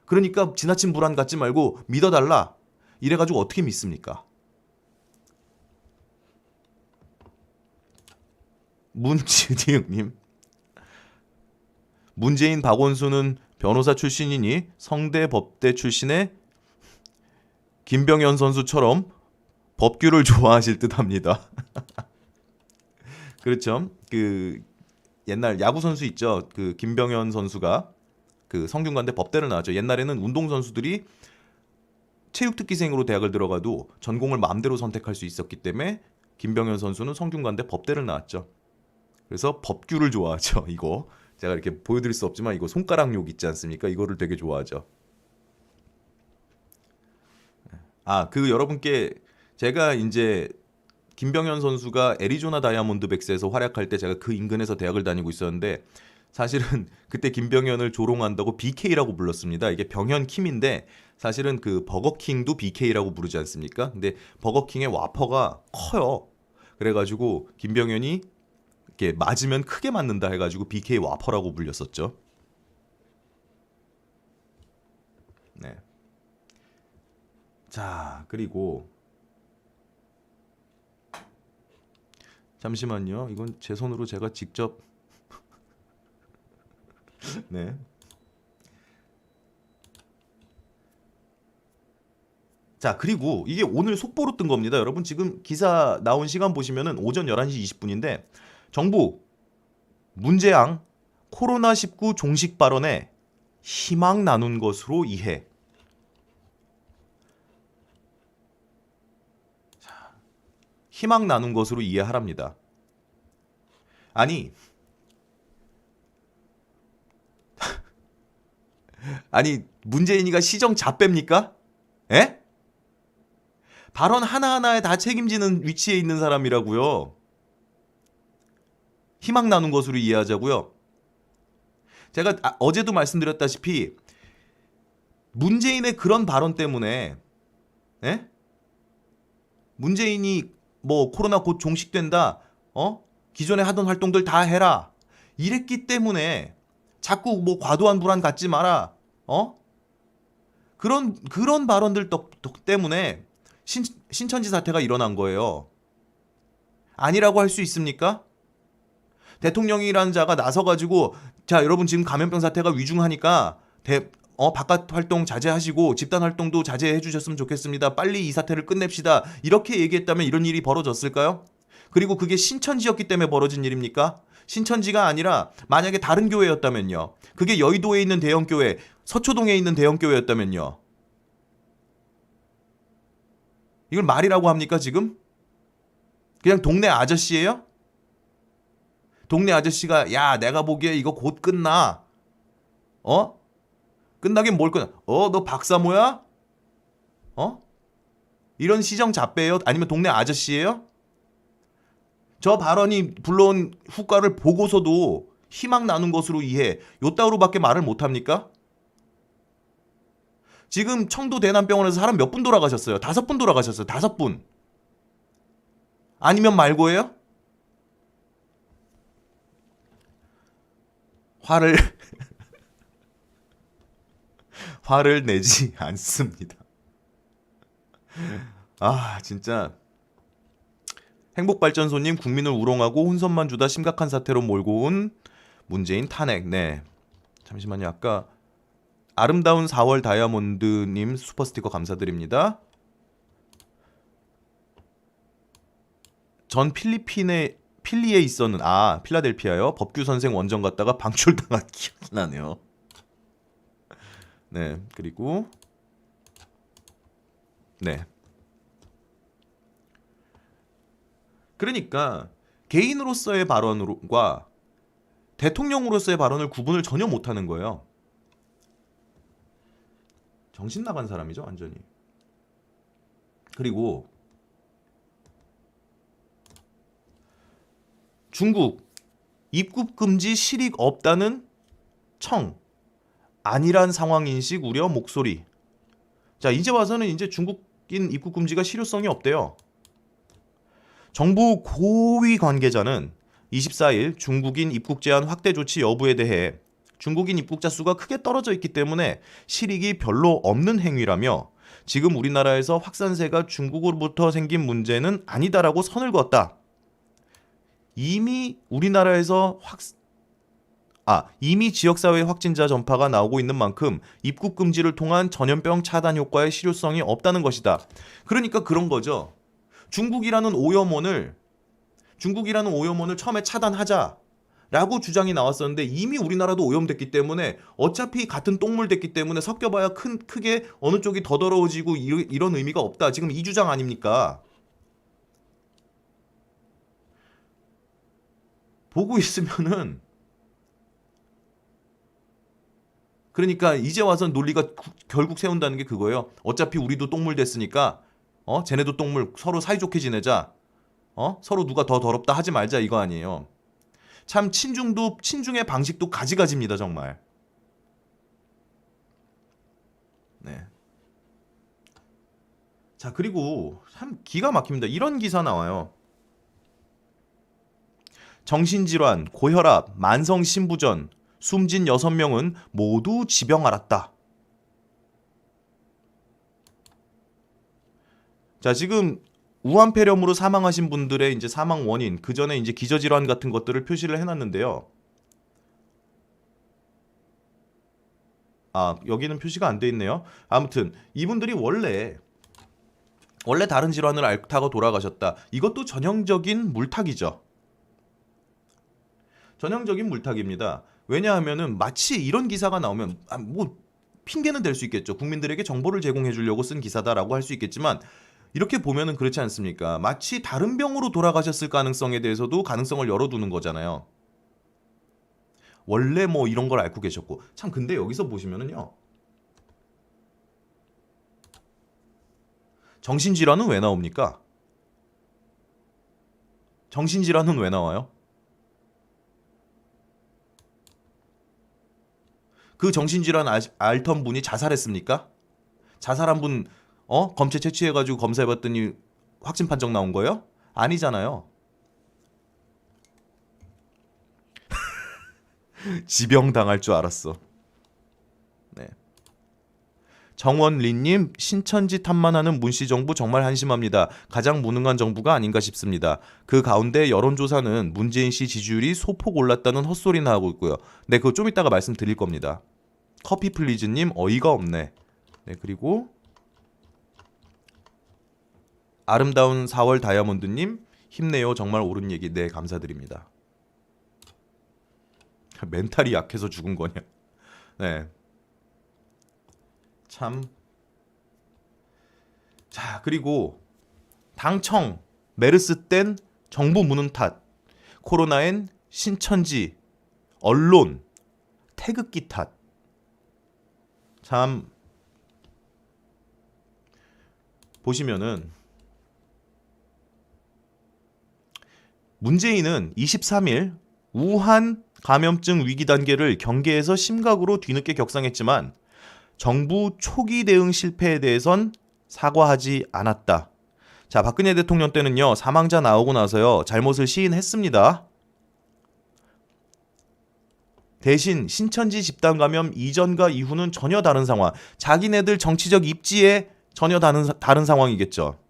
그러니까 지나친 불안 갖지 말고 믿어달라, 이래가지고 어떻게 믿습니까? 문지디응님, 문재인 박원순은 변호사 출신이니 성대 법대 출신의 김병현 선수처럼 법규를 좋아하실 듯합니다. 그렇죠. 그 옛날 야구 선수 있죠. 그 김병현 선수가 그 성균관대 법대를 나왔죠. 옛날에는 운동 선수들이 체육특기생으로 대학을 들어가도 전공을 마음대로 선택할 수 있었기 때문에 김병현 선수는 성균관대 법대를 나왔죠. 그래서 법규를 좋아하죠. 이거 제가 이렇게 보여드릴 수 없지만 이거 손가락욕 있지 않습니까? 이거를 되게 좋아하죠. 그 여러분께 제가 이제 김병현 선수가 애리조나 다이아몬드백스에서 활약할 때 제가 그 인근에서 대학을 다니고 있었는데 사실은 그때 김병현을 조롱한다고 BK라고 불렀습니다. 이게 병현 킴인데 사실은 그 버거킹도 BK라고 부르지 않습니까? 근데 버거킹의 와퍼가 커요. 그래가지고 김병현이 이렇게 맞으면 크게 맞는다 해가지고 BK 와퍼라고 불렸었죠. 네. 자, 그리고 잠시만요. 이건 제 손으로 제가 직접 네. 자, 그리고 이게 오늘 속보로 뜬 겁니다. 여러분 지금 기사 나온 시간 보시면은 오전 11시 20분인데 정부 문재양 코로나19 종식 발언에 희망 나눈 것으로 이해. 희망 나눈 것으로 이해하랍니다. 아니 문재인이가 시정 잡배입니까? 에? 발언 하나하나에 다 책임지는 위치에 있는 사람이라고요. 희망 나눈 것으로 이해하자고요. 제가 어제도 말씀드렸다시피 문재인의 그런 발언 때문에 문재인이 뭐 코로나 곧 종식된다. 기존에 하던 활동들 다 해라. 이랬기 때문에 자꾸 뭐 과도한 불안 갖지 마라. 그런 발언들 때문에 신천지 사태가 일어난 거예요. 아니라고 할 수 있습니까? 대통령이라는 자가 나서가지고 자 여러분 지금 감염병 사태가 위중하니까 바깥 활동 자제하시고 집단 활동도 자제해 주셨으면 좋겠습니다. 빨리 이 사태를 끝냅시다. 이렇게 얘기했다면 이런 일이 벌어졌을까요? 그리고 그게 신천지였기 때문에 벌어진 일입니까? 신천지가 아니라 만약에 다른 교회였다면요. 그게 여의도에 있는 대형 교회, 서초동에 있는 대형 교회였다면요. 이걸 말이라고 합니까 지금? 그냥 동네 아저씨예요? 동네 아저씨가 야 내가 보기에 이거 곧 끝나. 끝나긴 뭘 끝나? 너 박사모야? 이런 시정 잡배예요? 아니면 동네 아저씨예요? 저 발언이 불러온 후과를 보고서도 희망 나눈 것으로 이해. 요따구로밖에 말을 못합니까? 지금 청도 대남병원에서 사람 몇 분 돌아가셨어요? 5분 돌아가셨어요. 5분. 아니면 말고예요? 화를 내지 않습니다. 진짜 행복발전소님 국민을 우롱하고 혼선만 주다 심각한 사태로 몰고 온 문재인 탄핵. 네. 잠시만요. 아까 아름다운 4월 다이아몬드님 슈퍼스티커 감사드립니다. 전 필리에 있었는 필라델피아요. 법규 선생 원정 갔다가 방출당한 기억이 나네요. 네. 그리고 네. 그러니까 개인으로서의 발언과 대통령으로서의 발언을 구분을 전혀 못하는 거예요. 정신 나간 사람이죠, 완전히. 그리고 중국 입국 금지 실익 없다는 청 아니란 상황 인식 우려 목소리. 자, 이제 와서는 이제 중국인 입국 금지가 실효성이 없대요. 정부 고위 관계자는 24일 중국인 입국 제한 확대 조치 여부에 대해 중국인 입국자 수가 크게 떨어져 있기 때문에 실익이 별로 없는 행위라며 지금 우리나라에서 확산세가 중국으로부터 생긴 문제는 아니다라고 선을 그었다. 이미 우리나라에서 이미 지역사회 확진자 전파가 나오고 있는 만큼 입국 금지를 통한 전염병 차단 효과의 실효성이 없다는 것이다. 그러니까 그런 거죠. 중국이라는 오염원을 처음에 차단하자라고 주장이 나왔었는데 이미 우리나라도 오염됐기 때문에 어차피 같은 똥물 됐기 때문에 섞여봐야 크게 어느 쪽이 더 더러워지고 이런 의미가 없다. 지금 이 주장 아닙니까? 보고 있으면은 그러니까 이제 와서 논리가 결국 세운다는 게 그거예요. 어차피 우리도 똥물 됐으니까 쟤네도 똥물 서로 사이좋게 지내자. 서로 누가 더 더럽다 하지 말자 이거 아니에요. 참 친중의 방식도 가지가지입니다 정말. 네. 자 그리고 참 기가 막힙니다. 이런 기사 나와요. 정신질환, 고혈압, 만성신부전, 숨진 6명은 모두 지병 앓았다. 자, 지금 우한폐렴으로 사망하신 분들의 이제 사망 원인, 그 전에 이제 기저질환 같은 것들을 표시를 해놨는데요. 여기는 표시가 안 돼 있네요. 아무튼 이분들이 원래 다른 질환을 앓다가 돌아가셨다. 이것도 전형적인 물타기죠. 전형적인 물타기입니다. 왜냐하면은 마치 이런 기사가 나오면 뭐 핑계는 될 수 있겠죠. 국민들에게 정보를 제공해 주려고 쓴 기사다라고 할 수 있겠지만 이렇게 보면은 그렇지 않습니까? 마치 다른 병으로 돌아가셨을 가능성에 대해서도 가능성을 열어두는 거잖아요. 원래 뭐 이런 걸 앓고 계셨고 참 근데 여기서 보시면은요. 정신질환은 왜 나옵니까? 정신질환은 왜 나와요? 그 정신질환 앓던 분이 자살했습니까? 자살한 분 검체 채취해가지고 검사해봤더니 확진 판정 나온 거예요? 아니잖아요. 지병 당할 줄 알았어. 네. 정원리님, 신천지 탐만하는 문씨 정부 정말 한심합니다. 가장 무능한 정부가 아닌가 싶습니다. 그 가운데 여론조사는 문재인 씨 지지율이 소폭 올랐다는 헛소리나 하고 있고요. 네, 그거 좀 이따가 말씀드릴 겁니다. 커피 플리즈님, 어이가 없네. 네, 그리고 아름다운 4월 다이아몬드님, 힘내요. 정말 옳은 얘기. 네, 감사드립니다. 멘탈이 약해서 죽은 거냐? 네. 참. 자, 그리고 당청, 메르스 땐 정부 무능 탓, 코로나엔 신천지, 언론, 태극기 탓. 참 보시면은 문재인은 23일 우한 감염증 위기 단계를 경계에서 심각으로 뒤늦게 격상했지만 정부 초기 대응 실패에 대해선 사과하지 않았다. 자, 박근혜 대통령 때는요. 사망자 나오고 나서요. 잘못을 시인했습니다. 대신 신천지 집단 감염 이전과 이후는 전혀 다른 상황. 자기네들 정치적 입지에 전혀 다른 상황이겠죠.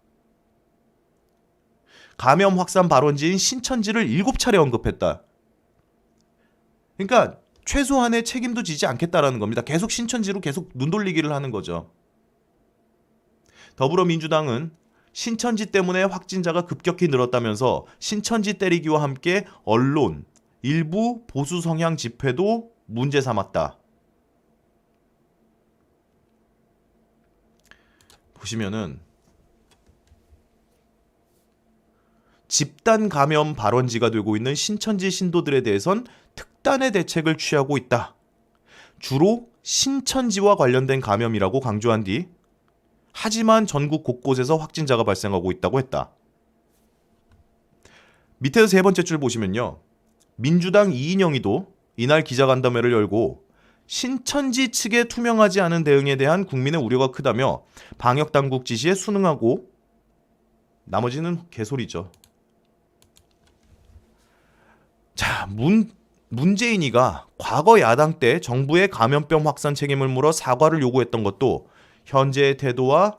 감염 확산 발원지인 신천지를 7차례 언급했다. 그러니까 최소한의 책임도 지지 않겠다라는 겁니다. 계속 신천지로 계속 눈돌리기를 하는 거죠. 더불어민주당은 신천지 때문에 확진자가 급격히 늘었다면서 신천지 때리기와 함께 언론, 일부 보수 성향 집회도 문제 삼았다. 보시면은 집단 감염 발원지가 되고 있는 신천지 신도들에 대해선 특단의 대책을 취하고 있다. 주로 신천지와 관련된 감염이라고 강조한 뒤 하지만 전국 곳곳에서 확진자가 발생하고 있다고 했다. 밑에서 세 번째 줄 보시면요. 민주당 이인영이도 이날 기자간담회를 열고 신천지 측의 투명하지 않은 대응에 대한 국민의 우려가 크다며 방역당국 지시에 순응하고 나머지는 개소리죠. 자, 문재인이가 과거 야당 때 정부의 감염병 확산 책임을 물어 사과를 요구했던 것도 현재의 태도와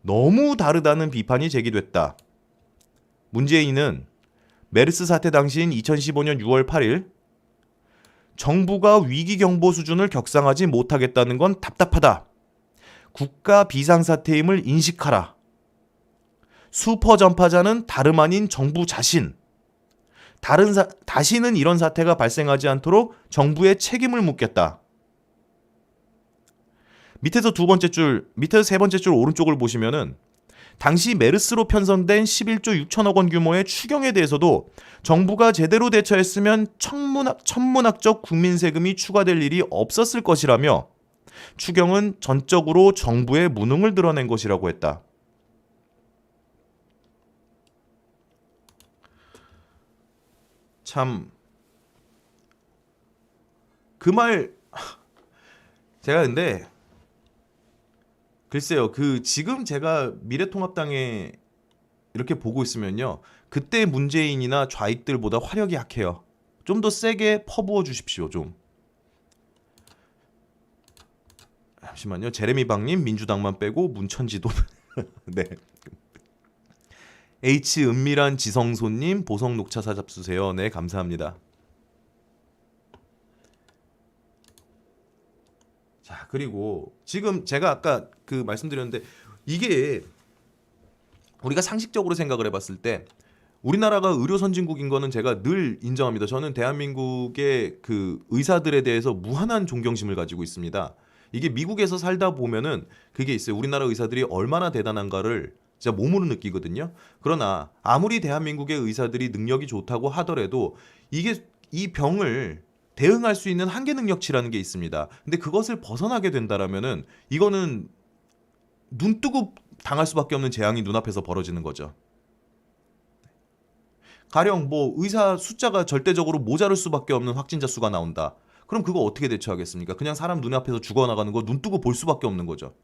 너무 다르다는 비판이 제기됐다. 문재인은 메르스 사태 당시인 2015년 6월 8일 정부가 위기경보 수준을 격상하지 못하겠다는 건 답답하다. 국가 비상사태임을 인식하라. 슈퍼 전파자는 다름 아닌 정부 자신. 다시는 이런 사태가 발생하지 않도록 정부에 책임을 묻겠다. 밑에서 세 번째 줄 오른쪽을 보시면은 당시 메르스로 편성된 11조 6천억 원 규모의 추경에 대해서도 정부가 제대로 대처했으면 천문학적 국민 세금이 추가될 일이 없었을 것이라며 추경은 전적으로 정부의 무능을 드러낸 것이라고 했다. 참, 그 말, 제가 근데, 글쎄요, 지금 제가 미래통합당에 이렇게 보고 있으면요, 그때 문재인이나 좌익들보다 화력이 약해요. 좀 더 세게 퍼부어 주십시오, 좀. 잠시만요, 제레미 박님, 민주당만 빼고 문천지도. 네. H 은밀한 지성소님 보석 녹차 사잡수세요. 네, 감사합니다. 자, 그리고 지금 제가 아까 말씀드렸는데 이게 우리가 상식적으로 생각을 해봤을 때 우리나라가 의료 선진국인 거는 제가 늘 인정합니다. 저는 대한민국의 의사들에 대해서 무한한 존경심을 가지고 있습니다. 이게 미국에서 살다 보면은 그게 있어요. 우리나라 의사들이 얼마나 대단한가를 진짜 몸으로 느끼거든요. 그러나 아무리 대한민국의 의사들이 능력이 좋다고 하더라도 이 병을 대응할 수 있는 한계 능력치라는 게 있습니다. 근데 그것을 벗어나게 된다라면은 이거는 눈 뜨고 당할 수밖에 없는 재앙이 눈앞에서 벌어지는 거죠. 가령 의사 숫자가 절대적으로 모자랄 수밖에 없는 확진자 수가 나온다. 그럼 그거 어떻게 대처하겠습니까? 그냥 사람 눈앞에서 죽어나가는 거 눈 뜨고 볼 수밖에 없는 거죠.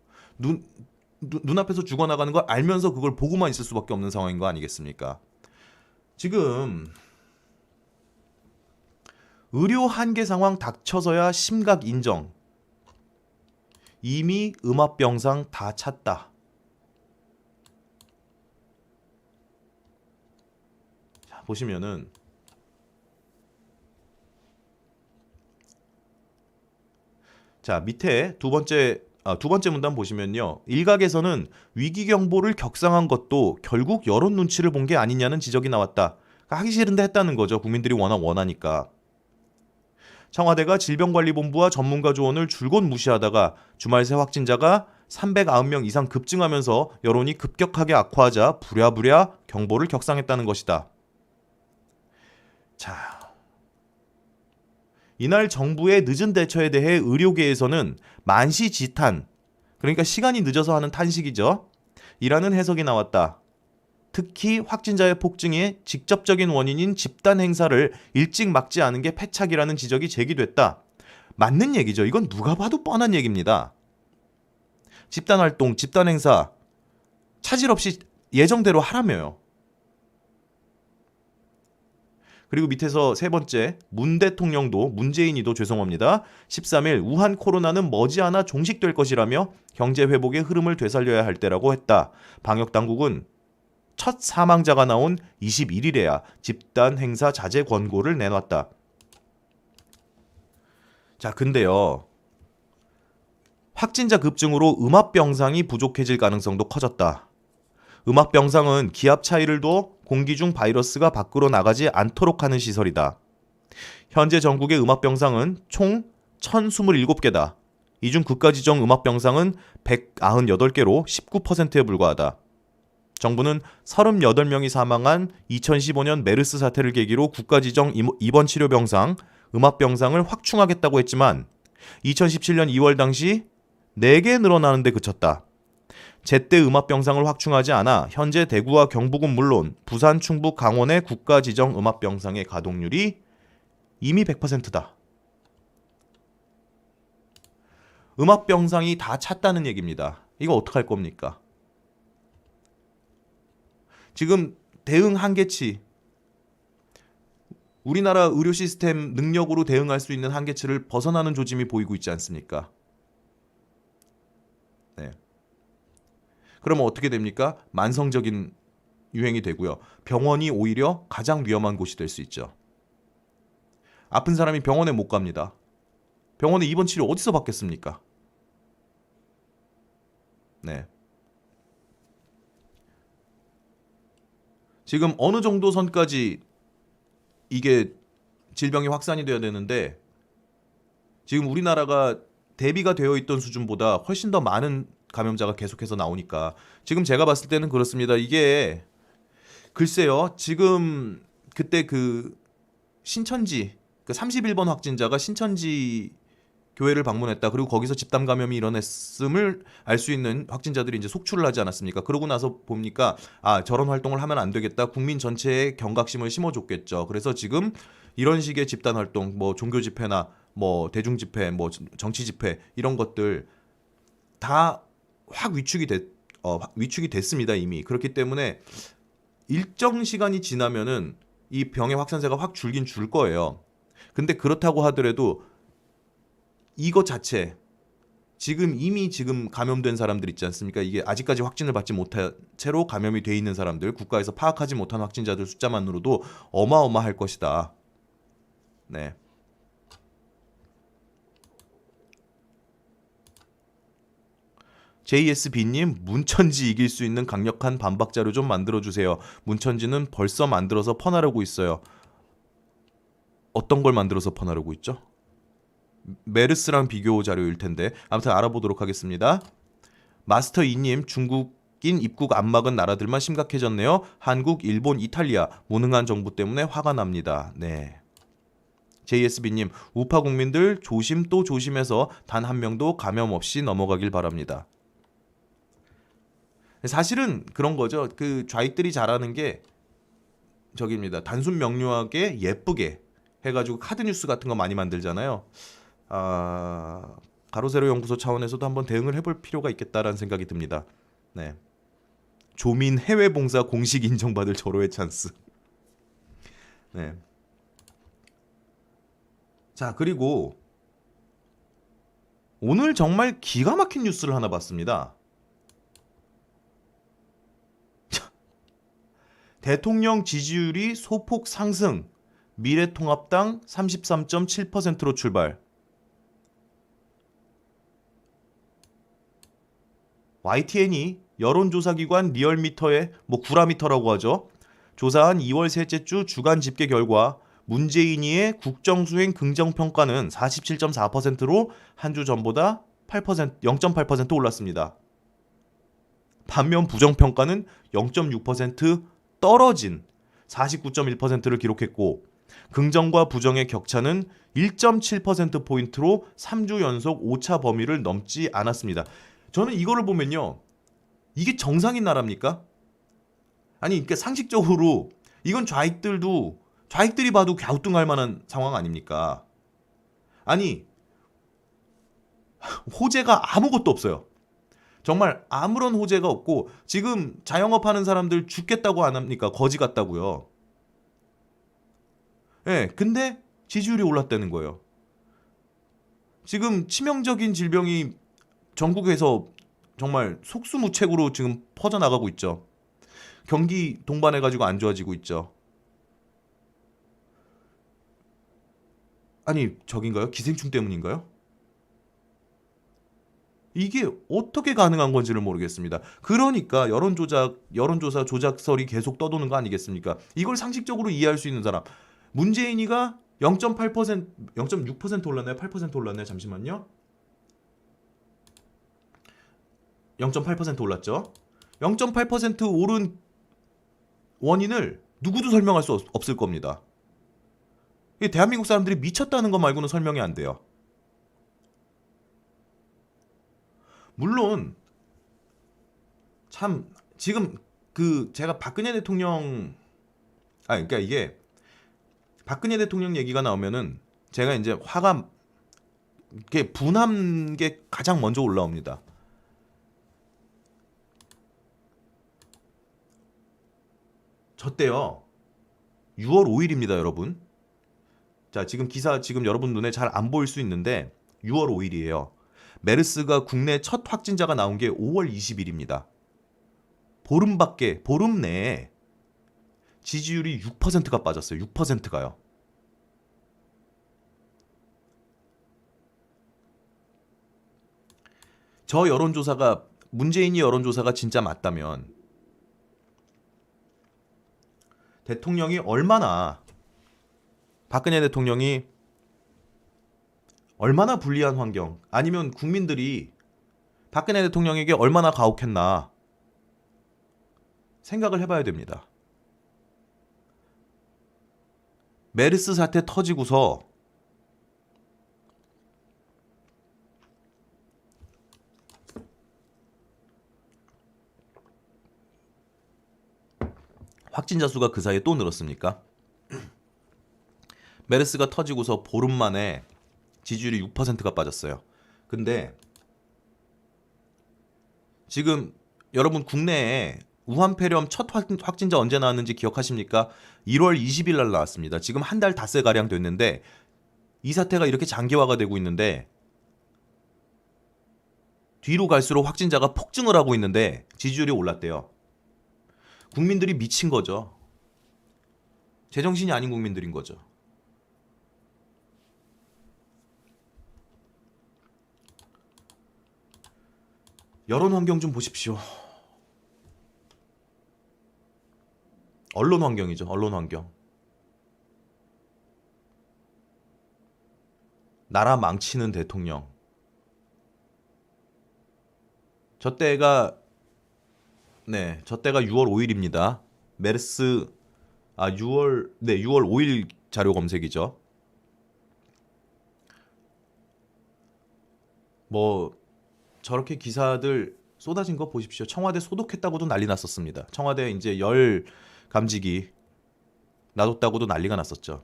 눈앞에서 죽어나가는 걸 알면서 그걸 보고만 있을 수밖에 없는 상황인 거 아니겠습니까? 지금 의료 한계 상황 닥쳐서야 심각 인정. 이미 음압병상 다 찼다. 자, 보시면은 자, 밑에 두 번째 문단 보시면요. 일각에서는 위기 경보를 격상한 것도 결국 여론 눈치를 본 게 아니냐는 지적이 나왔다. 그러니까 하기 싫은데 했다는 거죠. 국민들이 워낙 원하니까. 청와대가 질병관리본부와 전문가 조언을 줄곧 무시하다가 주말 새 확진자가 309명 이상 급증하면서 여론이 급격하게 악화하자 부랴부랴 경보를 격상했다는 것이다. 자, 이날 정부의 늦은 대처에 대해 의료계에서는 만시지탄, 그러니까 시간이 늦어서 하는 탄식이죠. 이라는 해석이 나왔다. 특히 확진자의 폭증의 직접적인 원인인 집단 행사를 일찍 막지 않은 게 패착이라는 지적이 제기됐다. 맞는 얘기죠. 이건 누가 봐도 뻔한 얘기입니다. 집단 활동, 집단 행사 차질 없이 예정대로 하라며요. 그리고 밑에서 세 번째, 문재인이도 죄송합니다. 13일 우한 코로나는 머지않아 종식될 것이라며 경제 회복의 흐름을 되살려야 할 때라고 했다. 방역당국은 첫 사망자가 나온 21일에야 집단 행사 자제 권고를 내놨다. 자, 근데요. 확진자 급증으로 음압병상이 부족해질 가능성도 커졌다. 음압병상은 기압 차이를 둬 공기 중 바이러스가 밖으로 나가지 않도록 하는 시설이다. 현재 전국의 음압병상은 총 1027개다. 이 중 국가지정 음압병상은 198개로 19%에 불과하다. 정부는 38명이 사망한 2015년 메르스 사태를 계기로 국가지정 입원치료병상, 음압병상을 확충하겠다고 했지만 2017년 2월 당시 4개 늘어나는 데 그쳤다. 제때 음압병상을 확충하지 않아 현재 대구와 경북은 물론 부산, 충북, 강원의 국가지정 음압병상의 가동률이 이미 100%다. 음압병상이 다 찼다는 얘기입니다. 이거 어떡할 겁니까? 지금 대응 한계치, 우리나라 의료 시스템 능력으로 대응할 수 있는 한계치를 벗어나는 조짐이 보이고 있지 않습니까? 네. 그러면 어떻게 됩니까? 만성적인 유행이 되고요. 병원이 오히려 가장 위험한 곳이 될 수 있죠. 아픈 사람이 병원에 못 갑니다. 병원에 입원 치료 어디서 받겠습니까? 네. 지금 어느 정도 선까지 이게 질병이 확산이 돼야 되는데 지금 우리나라가 대비가 되어 있던 수준보다 훨씬 더 많은 감염자가 계속해서 나오니까 지금 제가 봤을 때는 그렇습니다. 이게 글쎄요. 지금 그때 그 신천지 그 31번 확진자가 신천지 교회를 방문했다. 그리고 거기서 집단 감염이 일어났음을 알 수 있는 확진자들이 이제 속출을 하지 않았습니까? 그러고 나서 보니까 아, 저런 활동을 하면 안 되겠다. 국민 전체에 경각심을 심어줬겠죠. 그래서 지금 이런 식의 집단 활동, 뭐 종교 집회나 뭐 대중 집회, 뭐 정치 집회 이런 것들 다 확 위축이 됐습니다, 이미. 그렇기 때문에 일정 시간이 지나면은 이 병의 확산세가 확 줄긴 줄 거예요. 근데 그렇다고 하더라도 이것 자체 지금 이미 지금 감염된 사람들 있지 않습니까? 이게 아직까지 확진을 받지 못한 채로 감염이 돼 있는 사람들, 국가에서 파악하지 못한 확진자들 숫자만으로도 어마어마할 것이다. 네. JSB님, 문천지 이길 수 있는 강력한 반박 자료 좀 만들어주세요. 문천지는 벌써 만들어서 퍼나르고 있어요. 어떤 걸 만들어서 퍼나르고 있죠? 메르스랑 비교 자료일 텐데 아무튼 알아보도록 하겠습니다. 마스터 이님, 중국인 입국 안 막은 나라들만 심각해졌네요. 한국, 일본, 이탈리아 무능한 정부 때문에 화가 납니다. 네. JSB님, 우파 국민들 조심 또 조심해서 단 한 명도 감염 없이 넘어가길 바랍니다. 사실은 그런 거죠. 그 좌익들이 잘하는 게 저기입니다. 단순 명료하게 예쁘게 해가지고 카드 뉴스 같은 거 많이 만들잖아요. 가로세로 연구소 차원에서도 한번 대응을 해볼 필요가 있겠다라는 생각이 듭니다. 네. 조민 해외 봉사 공식 인정받을 절호의 찬스. 네. 자, 그리고 오늘 정말 기가 막힌 뉴스를 하나 봤습니다. 대통령 지지율이 소폭 상승. 미래통합당 33.7%로 출발. YTN이 여론조사기관 리얼미터의 구라미터라고 하죠. 조사한 2월 셋째 주 주간 집계 결과 문재인이의 국정수행 긍정평가는 47.4%로 한 주 전보다 0.8% 올랐습니다. 반면 부정평가는 0.6% 떨어진 49.1%를 기록했고 긍정과 부정의 격차는 1.7%포인트로 3주 연속 오차 범위를 넘지 않았습니다. 저는 이거를 보면요. 이게 정상인 나라입니까? 아니, 그러니까 상식적으로 이건 좌익들이 봐도 갸우뚱할 만한 상황 아닙니까? 아니, 호재가 아무것도 없어요. 정말 아무런 호재가 없고 지금 자영업 하는 사람들 죽겠다고 안 합니까? 거지 같다고요. 예, 근데 지지율이 올랐다는 거예요. 지금 치명적인 질병이 전국에서 정말 속수무책으로 지금 퍼져나가고 있죠. 경기 동반해가지고 안 좋아지고 있죠. 아니, 저긴가요? 기생충 때문인가요? 이게 어떻게 가능한 건지를 모르겠습니다. 그러니까 여론조사 조작설이 계속 떠도는 거 아니겠습니까? 이걸 상식적으로 이해할 수 있는 사람. 문재인이가 0.8%, 0.6% 올랐나요? 8% 올랐나요? 잠시만요. 0.8% 올랐죠. 0.8% 오른 원인을 누구도 설명할 수 없을 겁니다. 대한민국 사람들이 미쳤다는 거 말고는 설명이 안 돼요. 물론 참 지금 제가 박근혜 대통령 그러니까 이게 박근혜 대통령 얘기가 나오면은 제가 이제 화가 이렇게 분한 게 가장 먼저 올라옵니다. 저 때요. 6월 5일입니다, 여러분. 자, 지금 기사 지금 여러분 눈에 잘 안 보일 수 있는데 6월 5일이에요. 메르스가 국내 첫 확진자가 나온 게 5월 20일입니다. 보름 내에 지지율이 6%가 빠졌어요. 6%가요. 저 여론조사가 문재인이 여론조사가 진짜 맞다면 대통령이 얼마나 박근혜 대통령이 얼마나 불리한 환경 아니면 국민들이 박근혜 대통령에게 얼마나 가혹했나 생각을 해봐야 됩니다. 메르스 사태 터지고서 확진자 수가 그 사이에 또 늘었습니까? 메르스가 터지고서 보름 만에 지지율이 6%가 빠졌어요. 근데 지금 여러분 국내에 우한폐렴 첫 확진자 언제 나왔는지 기억하십니까? 1월 20일 날 나왔습니다. 지금 한 달 닷새가량 됐는데 이 사태가 이렇게 장기화가 되고 있는데 뒤로 갈수록 확진자가 폭증을 하고 있는데 지지율이 올랐대요. 국민들이 미친 거죠. 제정신이 아닌 국민들인 거죠. 여론 환경 좀 보십시오. 언론 환경이죠. 언론 환경. 나라 망치는 대통령. 저 때가 6월 5일입니다. 메르스 6월 5일 자료 검색이죠. 뭐 저렇게 기사들 쏟아진 거 보십시오. 청와대 소독했다고도 난리 났었습니다. 청와대 이제 열 감지기 놔뒀다고도 난리가 났었죠.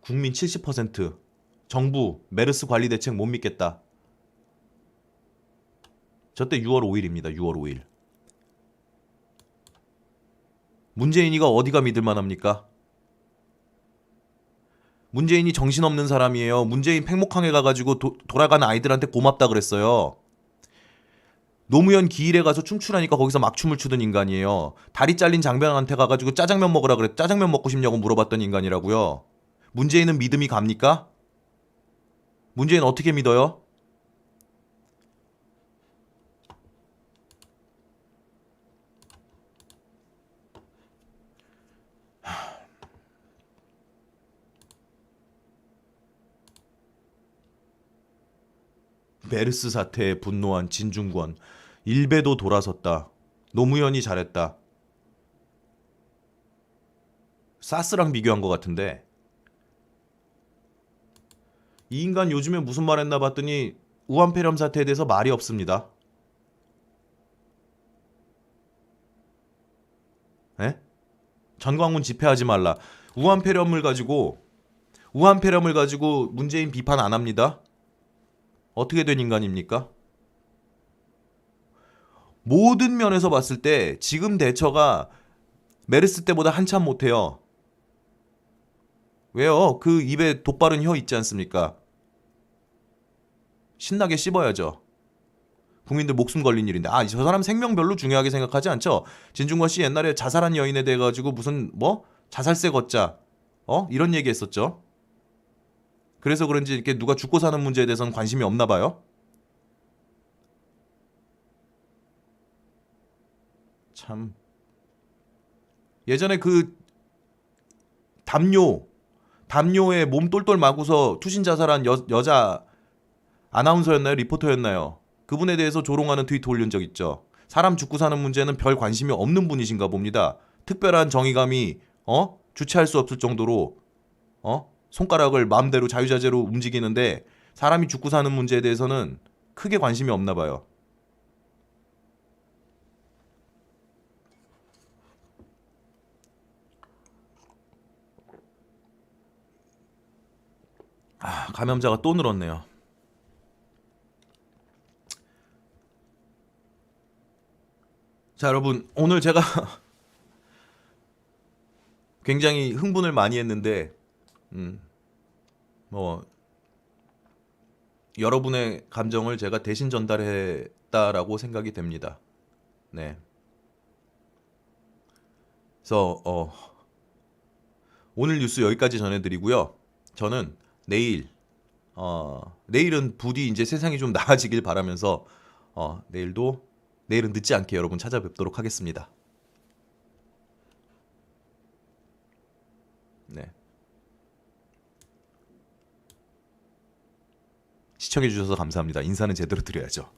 국민 70% 정부 메르스 관리 대책 못 믿겠다. 저때 6월 5일입니다. 6월 5일. 문재인이가 어디가 믿을 만합니까? 문재인이 정신없는 사람이에요. 문재인 팽목항에 가가지고 돌아가는 아이들한테 고맙다 그랬어요. 노무현 기일에 가서 춤추라니까 거기서 막 춤을 추던 인간이에요. 다리 잘린 장병한테 가가지고 짜장면 먹으라 그래. 짜장면 먹고 싶냐고 물어봤던 인간이라고요. 문재인은 믿음이 갑니까? 문재인 어떻게 믿어요? 메르스 사태에 분노한 진중권. 일베도 돌아섰다. 노무현이 잘했다. 사스랑 비교한 것 같은데 이 인간 요즘에 무슨 말 했나 봤더니 우한폐렴 사태에 대해서 말이 없습니다. 에? 전광훈 집회하지 말라. 우한폐렴을 가지고 문재인 비판 안 합니다. 어떻게 된 인간입니까? 모든 면에서 봤을 때 지금 대처가 메르스 때보다 한참 못해요. 왜요? 그 입에 돋바른 혀 있지 않습니까? 신나게 씹어야죠. 국민들 목숨 걸린 일인데 저 사람 생명 별로 중요하게 생각하지 않죠? 진중권 씨 옛날에 자살한 여인에 대해 가지고 무슨 자살세 걷자 이런 얘기 했었죠. 그래서 그런지 이렇게 누가 죽고 사는 문제에 대해서는 관심이 없나 봐요. 참 예전에 그 담요에 몸 똘똘 마고서 투신 자살한 여자 아나운서였나요? 리포터였나요? 그분에 대해서 조롱하는 트위터 올린 적 있죠. 사람 죽고 사는 문제는 별 관심이 없는 분이신가 봅니다. 특별한 정의감이 주체할 수 없을 정도로 손가락을 마음대로 자유자재로 움직이는데 사람이 죽고 사는 문제에 대해서는 크게 관심이 없나 봐요. 감염자가 또 늘었네요. 자, 여러분, 오늘 제가 굉장히 흥분을 많이 했는데 여러분의 감정을 제가 대신 전달했다라고 생각이 됩니다. 네. 그래서 오늘 뉴스 여기까지 전해드리고요. 저는 내일은 부디 이제 세상이 좀 나아지길 바라면서 내일은 늦지 않게 여러분 찾아뵙도록 하겠습니다. 네. 시청해 주셔서 감사합니다. 인사는 제대로 드려야죠.